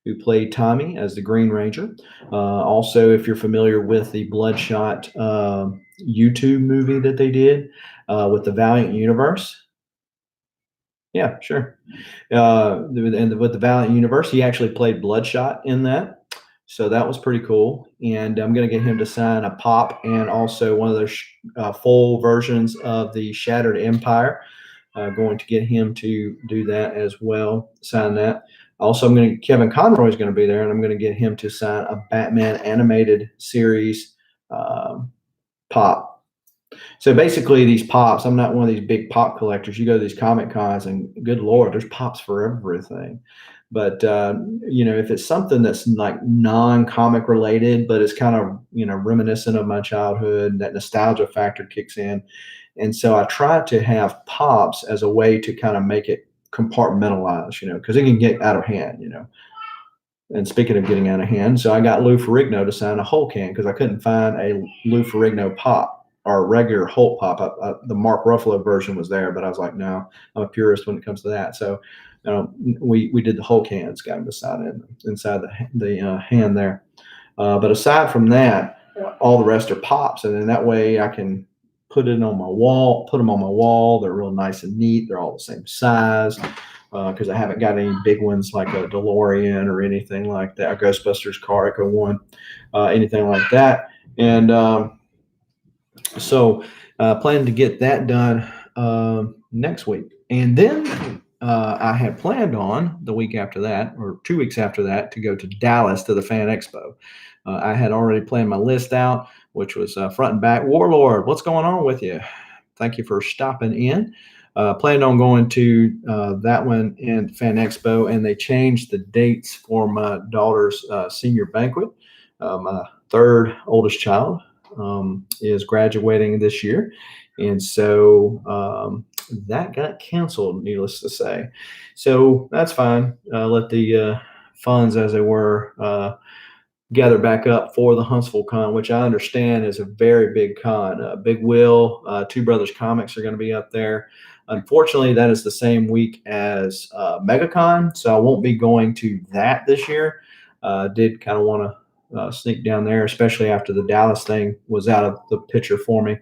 who played Tommy as the Green Ranger. Also, if you're familiar with the Bloodshot YouTube movie that they did with the Valiant Universe, yeah, sure. And with the Valiant Universe, he actually played Bloodshot in that. So that was pretty cool. And I'm going to get him to sign a pop and also one of those full versions of the Shattered Empire. Going to get him to do that as well, sign that. Also, Kevin Conroy is going to be there, and I'm going to get him to sign a Batman animated series pop. So basically, these pops, I'm not one of these big pop collectors. You go to these comic cons, and good Lord, there's pops for everything. But if it's something that's like non-comic related, but it's kind of reminiscent of my childhood, that nostalgia factor kicks in, and so I try to have pops as a way to kind of make it compartmentalized, because it can get out of hand. And speaking of getting out of hand, so I got Lou Ferrigno to sign a Hulk can because I couldn't find a Lou Ferrigno pop or a regular Hulk pop. The Mark Ruffalo version was there, but I was like, no, I'm a purist when it comes to that. So we did the Hulk hands, got him to sign it inside the hand there. But aside from that, all the rest are pops, and then that way I can put them on my wall. They're real nice and neat. They're all the same size. Because I haven't got any big ones like a DeLorean or anything like that, a Ghostbusters car, Echo One, anything like that. And so planning to get that done next week. And then I had planned on the week after that, or 2 weeks after that, to go to Dallas to the Fan Expo. I had already planned my list out, which was front and back. Warlord, what's going on with you? Thank you for stopping in. Planned on going to that one in Fan Expo, and they changed the dates for my daughter's senior banquet. My third oldest child is graduating this year, and so that got canceled, needless to say. So that's fine. Let the funds, as they were, gather back up for the Huntsville Con, which I understand is a very big con. Big Will, Two Brothers Comics are going to be up there. Unfortunately, that is the same week as MegaCon, so I won't be going to that this year. Did kind of want to sneak down there, especially after the Dallas thing was out of the picture for me.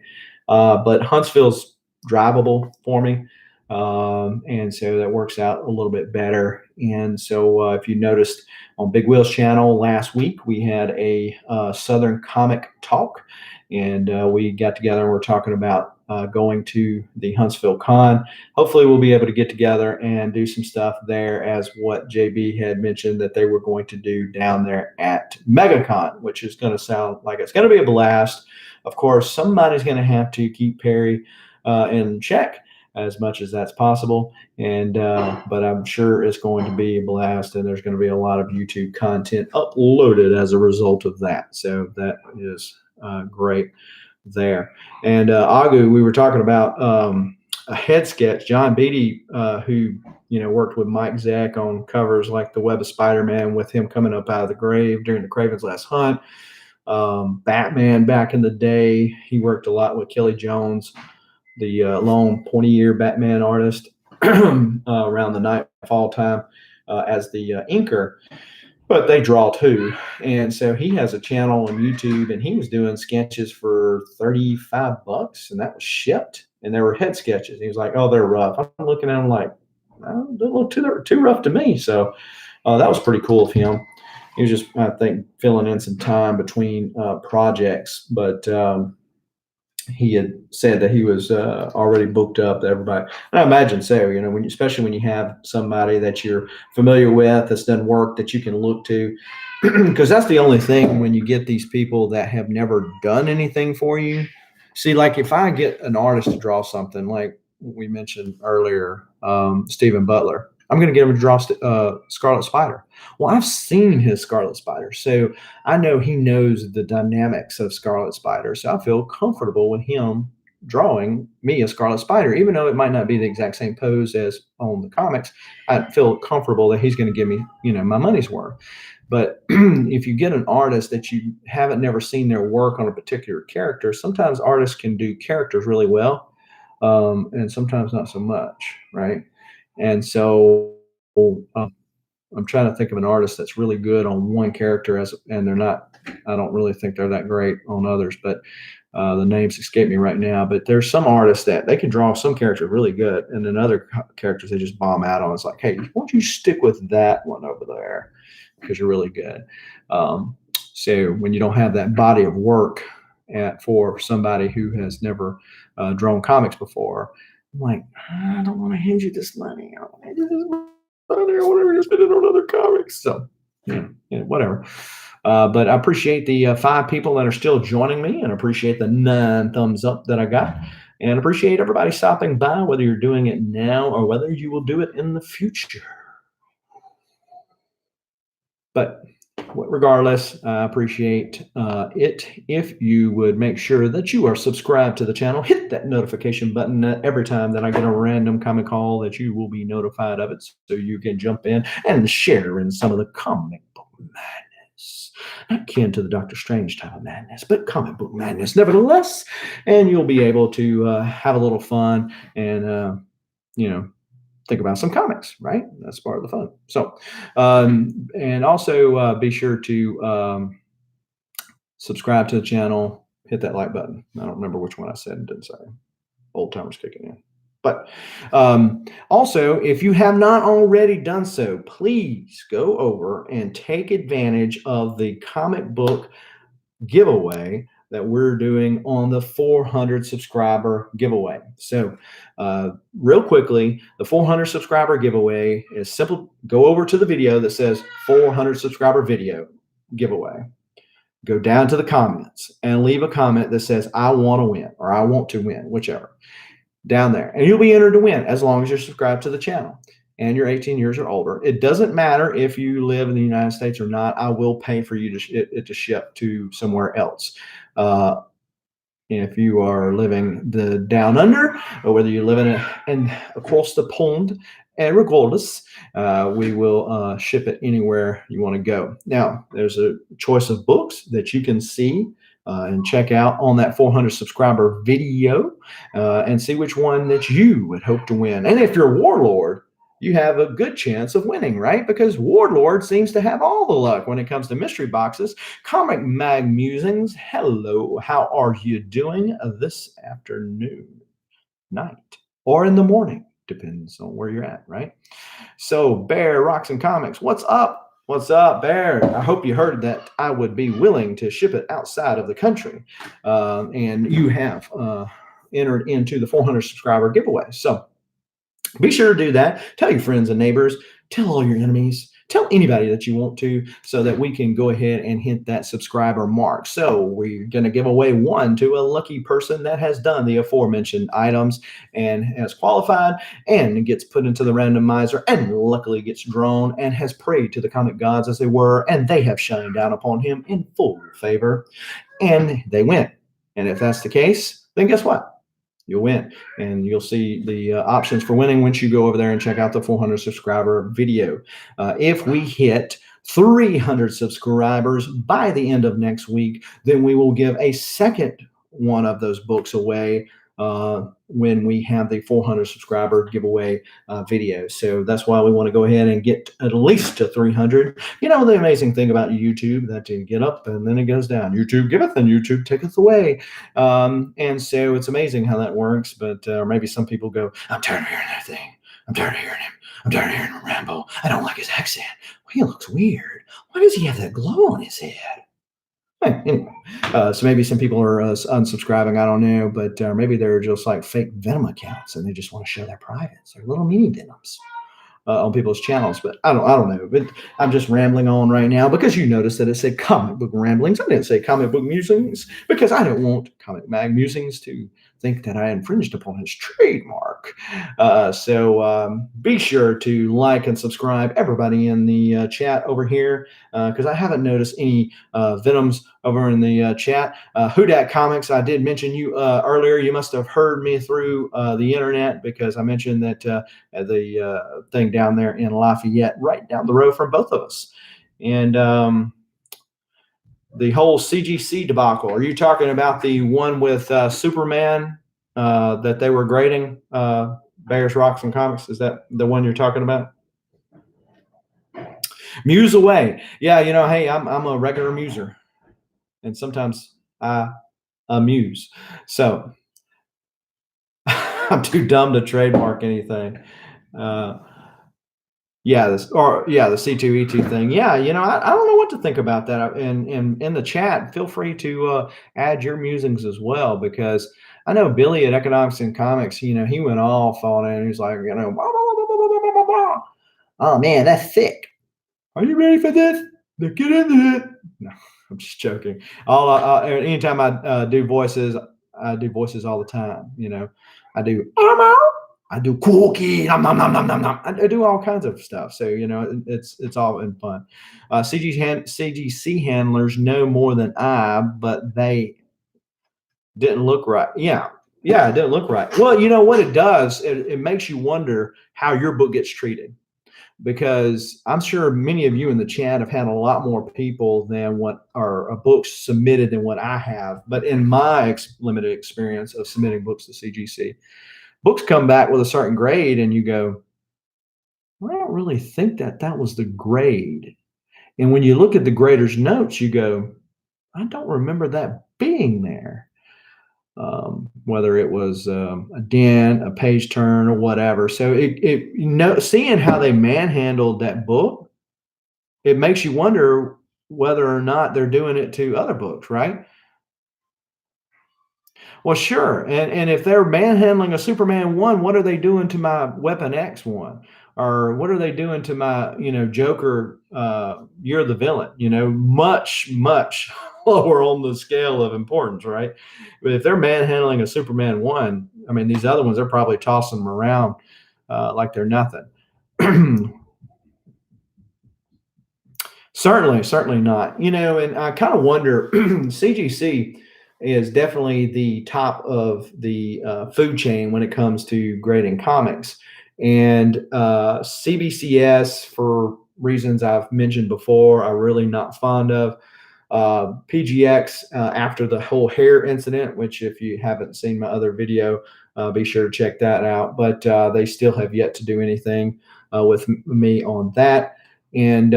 But Huntsville's drivable for me, and so that works out a little bit better. And so if you noticed on Big Will's channel last week, we had a Southern Comic Talk, and we got together and we're talking about going to the Huntsville Con. Hopefully we'll be able to get together and do some stuff there, as what JB had mentioned that they were going to do down there at MegaCon, which is going to sound like it's going to be a blast. Of course, somebody's going to have to keep Perry in check as much as that's possible, and but I'm sure it's going to be a blast, and there's going to be a lot of YouTube content uploaded as a result of that. So that is great there. And Agu, we were talking about a head sketch. John Beatty, who worked with Mike Zeck on covers like The Web of Spider-Man, with him coming up out of the grave during the Kraven's Last Hunt. Batman back in the day, he worked a lot with Kelly Jones, the lone pointy-ear Batman artist, around the Nightfall time as the inker. But they draw too, and so he has a channel on YouTube, and he was doing sketches for $35, and that was shipped. And they were head sketches. He was like, "Oh, they're rough." I'm looking at them like, "Oh, they look too rough to me." So that was pretty cool of him. He was just, I think, filling in some time between projects, but he had said that he was already booked up to everybody. And I imagine so, especially when you have somebody that you're familiar with that's done work that you can look to, because that's the only thing when you get these people that have never done anything for you. See, like if I get an artist to draw something, like we mentioned earlier, Stephen Butler, I'm going to get him to draw Scarlet Spider. Well, I've seen his Scarlet Spider, so I know he knows the dynamics of Scarlet Spider. So I feel comfortable with him drawing me a Scarlet Spider, even though it might not be the exact same pose as on the comics. I feel comfortable that he's going to give me, my money's worth. But if you get an artist that you haven't never seen their work on a particular character, sometimes artists can do characters really well, and sometimes not so much, right? And so I'm trying to think of an artist that's really good on one character and they're not. I don't really think they're that great on others, but the names escape me right now. But there's some artists that they can draw some characters really good, and then other characters they just bomb out on. It's like, hey, why don't you stick with that one over there because you're really good. So when you don't have that body of work for somebody who has never drawn comics before, I'm like, I don't want to hand you this money. I don't want to hand you this money or whatever you're spending on other comics. So, whatever. But I appreciate the 5 people that are still joining me, and appreciate the 9 thumbs up that I got, and appreciate everybody stopping by, whether you're doing it now or whether you will do it in the future. But regardless, I appreciate it if you would make sure that you are subscribed to the channel. Hit that notification button every time that I get a random comic haul, that you will be notified of it, so you can jump in and share in some of the comic book madness. Not akin to the Doctor Strange type of madness, but comic book madness nevertheless. And you'll be able to have a little fun and, think about some comics, right? That's part of the fun. So, and also be sure to subscribe to the channel, hit that like button. I don't remember which one I said and didn't say. Old timers kicking in. But also, if you have not already done so, please go over and take advantage of the comic book giveaway that we're doing on the 400 subscriber giveaway. So real quickly, the 400 subscriber giveaway is simple. Go over to the video that says 400 subscriber video giveaway. Go down to the comments and leave a comment that says, I want to win, or I want to win, whichever, down there. And you'll be entered to win as long as you're subscribed to the channel and you're 18 years or older. It doesn't matter if you live in the United States or not. I will pay for you to ship to somewhere else. If you are living down under, or whether you're living in across the pond, and regardless, we will ship it anywhere you want to go. Now, there's a choice of books that you can see and check out on that 400 subscriber video and see which one that you would hope to win. And if you're a Warlord, you have a good chance of winning, right? Because Warlord seems to have all the luck when it comes to mystery boxes. Comic Mag Musings, hello, how are you doing this afternoon, night, or in the morning? Depends on where you're at, right? So, Bear Rocks and Comics, what's up? What's up, Bear? I hope you heard that I would be willing to ship it outside of the country. And you have entered into the 400 subscriber giveaway. So, be sure to do that. Tell your friends and neighbors. Tell all your enemies. Tell anybody that you want to, so that we can go ahead and hit that subscriber mark. So we're going to give away one to a lucky person that has done the aforementioned items and has qualified and gets put into the randomizer and luckily gets drawn and has prayed to the comic gods as they were, and they have shined down upon him in full favor, and they win. And if that's the case, then guess what? You'll win, and you'll see the options for winning once you go over there and check out the 400 subscriber video. If we hit 300 subscribers by the end of next week, then we will give a second one of those books away when we have the 400 subscriber giveaway video. So that's why we want to go ahead and get at least to 300. You know, the amazing thing about YouTube, that you get up and then it goes down. YouTube giveth and YouTube taketh away. And so it's amazing how that works. But maybe some people go, I'm tired of hearing that thing. I'm tired of hearing him. I'm tired of hearing him ramble. I don't like his accent. Well, he looks weird. Why does he have that glow on his head? Anyway, so maybe some people are unsubscribing. I don't know, but maybe they're just like fake Venom accounts, and they just want to show their privates. They're little mini Venoms on people's channels. But I don't know. But I'm just rambling on right now because you noticed that it said comic book ramblings. I didn't say comic book musings because I don't want Comic Mag Musings to think that I infringed upon his trademark. work. So be sure to like and subscribe, everybody in the chat over here, because I haven't noticed any Venoms over in the chat. Hudat Comics, I did mention you earlier. You must have heard me through the internet, because I mentioned that the thing down there in Lafayette, right down the road from both of us. And the whole CGC debacle, are you talking about the one with Superman that they were grading, Bears, Rocks, and Comics? Is that the one you're talking about? Muse away. Yeah, you know, hey, I'm a regular muser, and sometimes I amuse. So I'm too dumb to trademark anything. Yeah, the C2E2 thing. Yeah, you know, I don't know what to think about that. And in the chat, feel free to add your musings as well, because I know Billy at Economics and Comics, you know, he went off on it, and he's like, you know, blah, blah, blah, blah, blah, blah, blah. Oh man, that's thick. Are you ready for this? Let's get into it. No, I'm just joking. Anytime I do voices all the time. You know, I do I do cookie, nom, nom, nom, nom, nom, nom. I do all kinds of stuff. So, you know, it's all in fun. CGC handlers know more than I, but they didn't look right. Yeah. Yeah, it didn't look right. Well, you know what it does? It makes you wonder how your book gets treated, because I'm sure many of you in the chat have had a lot more people than what are books submitted than what I have. But in my limited experience of submitting books to CGC, books come back with a certain grade, and you go, well, I don't really think that was the grade. And when you look at the grader's notes, you go, I don't remember that being there. Whether it was a dent, a page turn, or whatever. So seeing how they manhandled that book, it makes you wonder whether or not they're doing it to other books, right? Well, sure. And if they're manhandling a Superman 1, what are they doing to my Weapon X 1? Or what are they doing to my, you know, Joker, You're the Villain? You know, much, much lower on the scale of importance, right? But if they're manhandling a Superman 1, I mean, these other ones, they're probably tossing them around like they're nothing. Certainly not. You know, and I kind of wonder, CGC is definitely the top of the food chain when it comes to grading comics. And CBCS, for reasons I've mentioned before, are really not fond of. PGX, after the whole hair incident, which if you haven't seen my other video, be sure to check that out. But they still have yet to do anything with me on that. And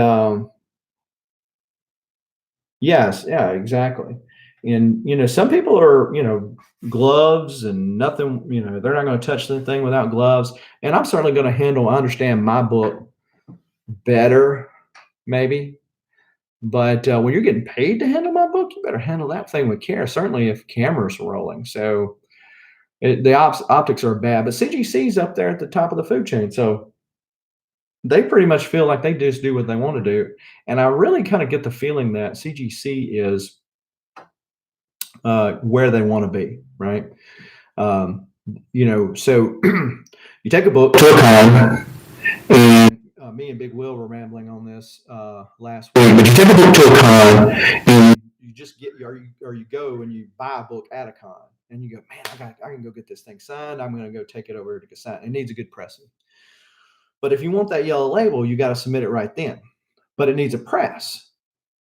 yes, yeah, exactly. And you know, some people are, you know, gloves and nothing, you know, they're not going to touch the thing without gloves. And I'm certainly going to understand my book better, maybe. But when you're getting paid to handle my book, you better handle that thing with care. Certainly, if cameras are rolling. So the optics are bad, but CGC's up there at the top of the food chain. So they pretty much feel like they just do what they want to do. And I really kind of get the feeling that CGC is where they want to be, right? You know, so you take a book to a con, and me and Big Will were rambling on this last week. But you take a book to a con, and you just you go and you buy a book at a con, and you go, man, I can go get this thing signed. I'm going to go take it over to get signed. It needs a good pressing. But if you want that yellow label, you got to submit it right then. But it needs a press,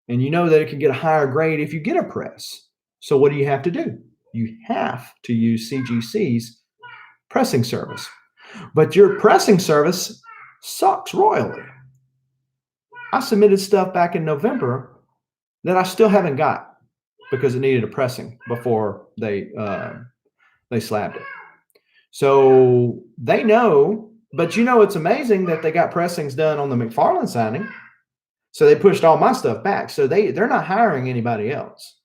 and you know that it can get a higher grade if you get a press. So what do you have to do? You have to use CGC's pressing service. But your pressing service sucks royally. I submitted stuff back in November that I still haven't got because it needed a pressing before they slabbed it. So they know, but you know, it's amazing that they got pressings done on the McFarlane signing. So they pushed all my stuff back. So they're not hiring anybody else.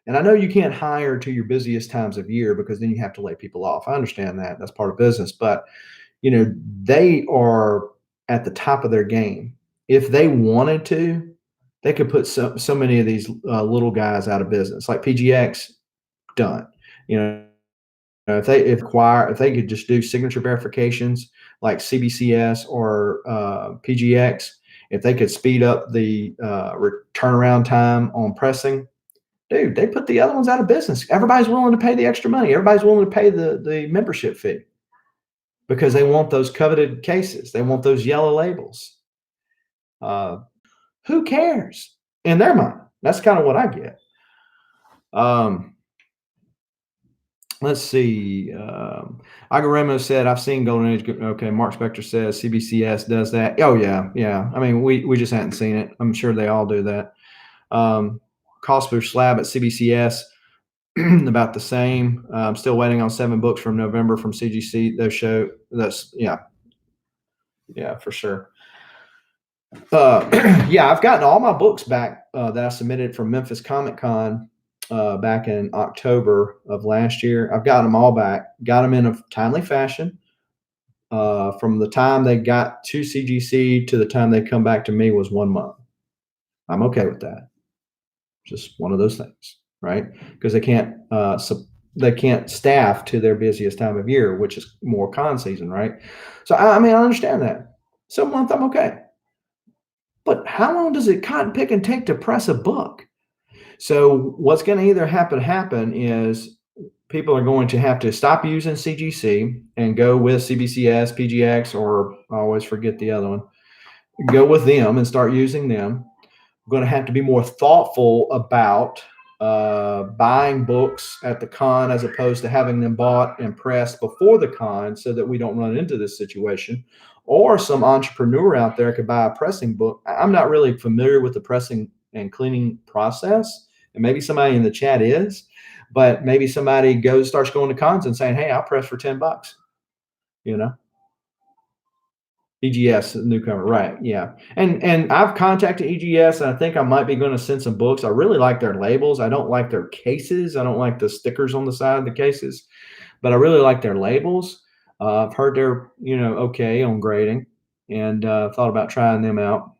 And I know you can't hire to your busiest times of year, because then you have to lay people off. I understand that. That's part of business. But, you know, they are at the top of their game. If they wanted to, they could put so many of these little guys out of business, like PGX, done. You know, if they could just do signature verifications like CBCS or PGX, if they could speed up the turnaround time on pressing, dude, they put the other ones out of business. Everybody's willing to pay the extra money. Everybody's willing to pay the membership fee because they want those coveted cases. They want those yellow labels. Uh, who cares in their mind? That's kind of what I get. Let's see. Agaremo said, I've seen Golden Age. Okay. Mark Spector says CBCS does that. Oh, yeah. Yeah. I mean, we just hadn't seen it. I'm sure they all do that. Cost per slab at CBCS, about the same. I'm still waiting on 7 books from November from CGC. Those show that's, yeah. Yeah, for sure. Yeah, I've gotten all my books back that I submitted from Memphis Comic Con back in October of last year. I've gotten them all back, got them in a timely fashion. From the time they got to CGC to the time they come back to me was 1 month. I'm okay with that. Just one of those things, right? Because they can't staff to their busiest time of year, which is more con season, right? So I mean, I understand that. So a month, I'm okay. But how long does it cotton pick and take to press a book? So what's going to either happen is people are going to have to stop using CGC and go with CBCS, PGX, or I always forget the other one. Go with them and start using them. We're going to have to be more thoughtful about buying books at the con as opposed to having them bought and pressed before the con so that we don't run into this situation. Or some entrepreneur out there could buy a pressing book. I'm not really familiar with the pressing and cleaning process, and maybe somebody in the chat is, but maybe somebody starts going to cons and saying, hey, I'll press for $10, you know? EGS newcomer, right? Yeah, and I've contacted EGS, and I think I might be going to send some books. I really like their labels. I don't like their cases. I don't like the stickers on the side of the cases, but I really like their labels. I've heard they're okay on grading, and thought about trying them out.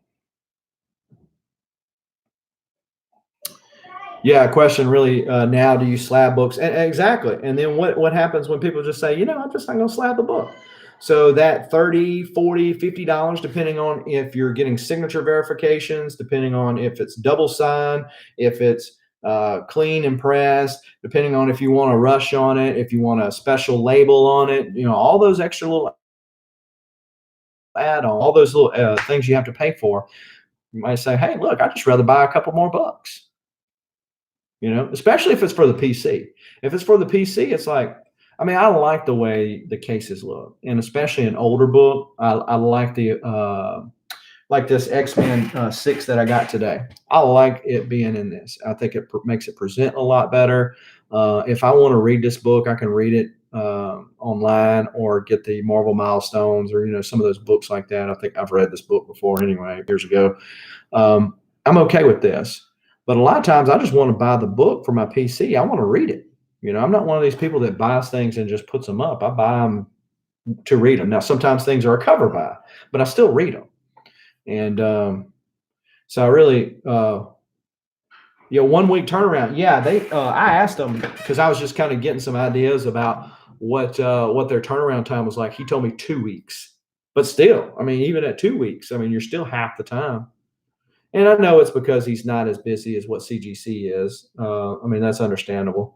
Yeah, question really now, do you slab books? Exactly. And then what happens when people just say, I'm just not going to slab the book? So that $30, $40, $50, depending on if you're getting signature verifications, depending on if it's double signed, if it's clean and pressed, depending on if you want a rush on it, if you want a special label on it, all those extra little add-on, all those little things you have to pay for. You might say, hey, look, I'd just rather buy a couple more books. Especially if it's for the PC. If it's for the PC, it's like, I mean, I like the way the cases look, and especially an older book. I like like this X-Men 6 that I got today. I like it being in this. I think it makes it present a lot better. If I want to read this book, I can read it online or get the Marvel Milestones or some of those books like that. I think I've read this book before anyway, years ago. I'm okay with this. But a lot of times I just want to buy the book for my PC. I want to read it. I'm not one of these people that buys things and just puts them up. I buy them to read them. Now, sometimes things are a cover buy, but I still read them. And so I really, 1 week turnaround. Yeah, I asked them because I was just kind of getting some ideas about what their turnaround time was like. He told me 2 weeks, but still, I mean, even at 2 weeks, I mean, you're still half the time. And I know it's because he's not as busy as what CGC is. I mean, that's understandable.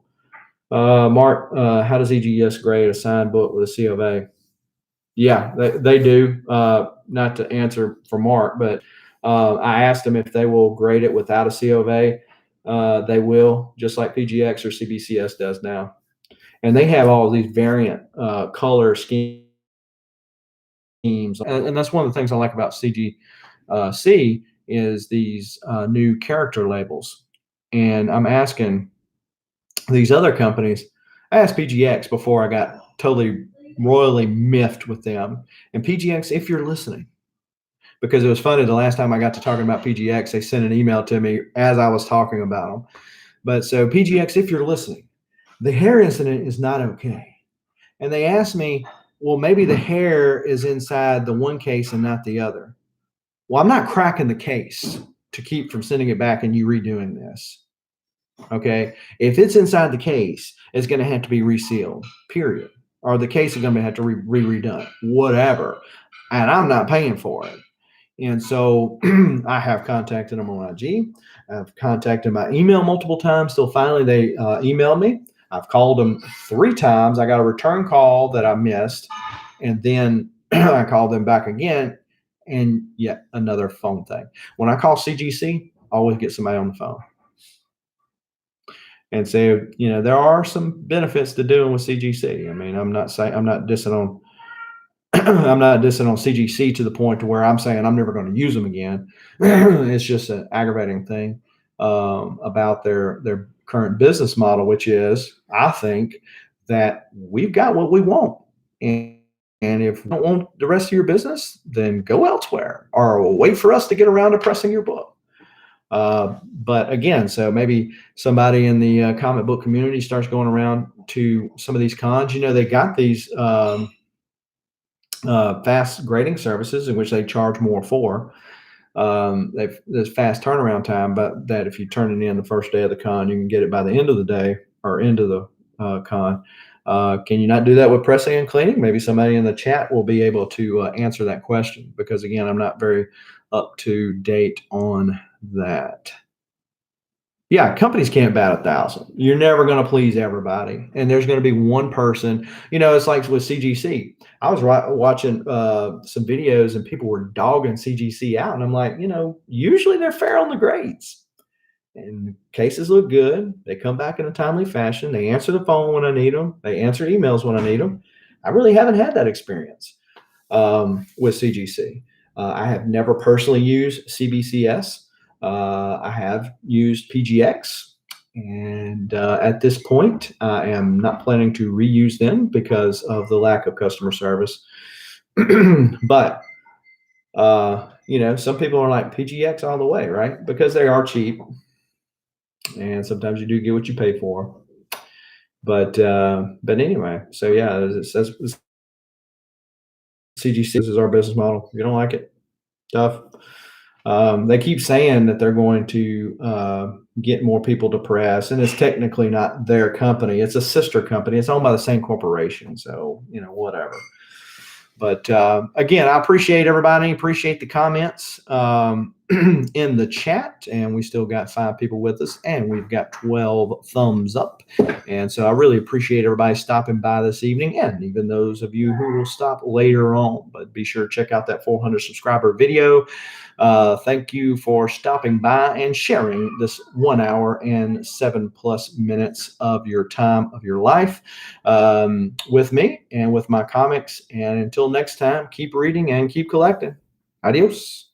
Mark, how does EGS grade a signed book with a C of A? Yeah, they do. Not to answer for Mark, but I asked them if they will grade it without a C of A. They will, just like PGX or CBCS does now. And they have all these variant color schemes. And that's one of the things I like about CGC is these new character labels. And I'm asking these other companies, I asked PGX before I got totally royally miffed with them. And PGX, if you're listening, because it was funny, the last time I got to talking about PGX, they sent an email to me as I was talking about them. But so PGX, if you're listening, the hair incident is not okay. And they asked me, well, maybe the hair is inside the one case and not the other. Well, I'm not cracking the case to keep from sending it back and you redoing this. Okay. If it's inside the case, it's going to have to be resealed, period. Or the case is going to have to be redone, whatever. And I'm not paying for it. And so I have contacted them on IG. I've contacted my email multiple times till finally they emailed me. I've called them 3 times. I got a return call that I missed. And then I called them back again and yet another phone thing. When I call CGC, I always get somebody on the phone. And so, there are some benefits to doing with CGC. I mean, I'm not dissing on I'm not dissing on CGC to the point to where I'm saying I'm never going to use them again. It's just an aggravating thing about their current business model, which is, I think, that we've got what we want, and if you don't want the rest of your business, then go elsewhere or wait for us to get around to pressing your book. But again, so maybe somebody in the comic book community starts going around to some of these cons. They got these fast grading services in which they charge more for. There's fast turnaround time, but that if you turn it in the first day of the con, you can get it by the end of the day or end of the con. Can you not do that with pressing and cleaning? Maybe somebody in the chat will be able to answer that question, because again, I'm not very up to date on that. Yeah, companies can't bat 1,000. You're never going to please everybody, and there's going to be one person. It's like with CGC. I was watching some videos, and people were dogging CGC out, and I'm like, usually they're fair on the grades, and cases look good. They come back in a timely fashion. They answer the phone when I need them. They answer emails when I need them. I really haven't had that experience with CGC. I have never personally used CBCS. I have used PGX, and at this point, I am not planning to reuse them because of the lack of customer service. But some people are like PGX all the way, right? Because they are cheap, and sometimes you do get what you pay for. But anyway, so yeah, it says CGC is our business model. If you don't like it, tough. They keep saying that they're going to get more people to press, and it's technically not their company. It's a sister company. It's owned by the same corporation. So, whatever. But again, I appreciate everybody. Appreciate the comments in the chat. And we still got 5 people with us, and we've got 12 thumbs up. And so I really appreciate everybody stopping by this evening, and even those of you who will stop later on. But be sure to check out that 400 subscriber video. Thank you for stopping by and sharing this 1 hour and 7+ minutes of your time, of your life, with me and with my comics. And until next time, keep reading and keep collecting. Adios.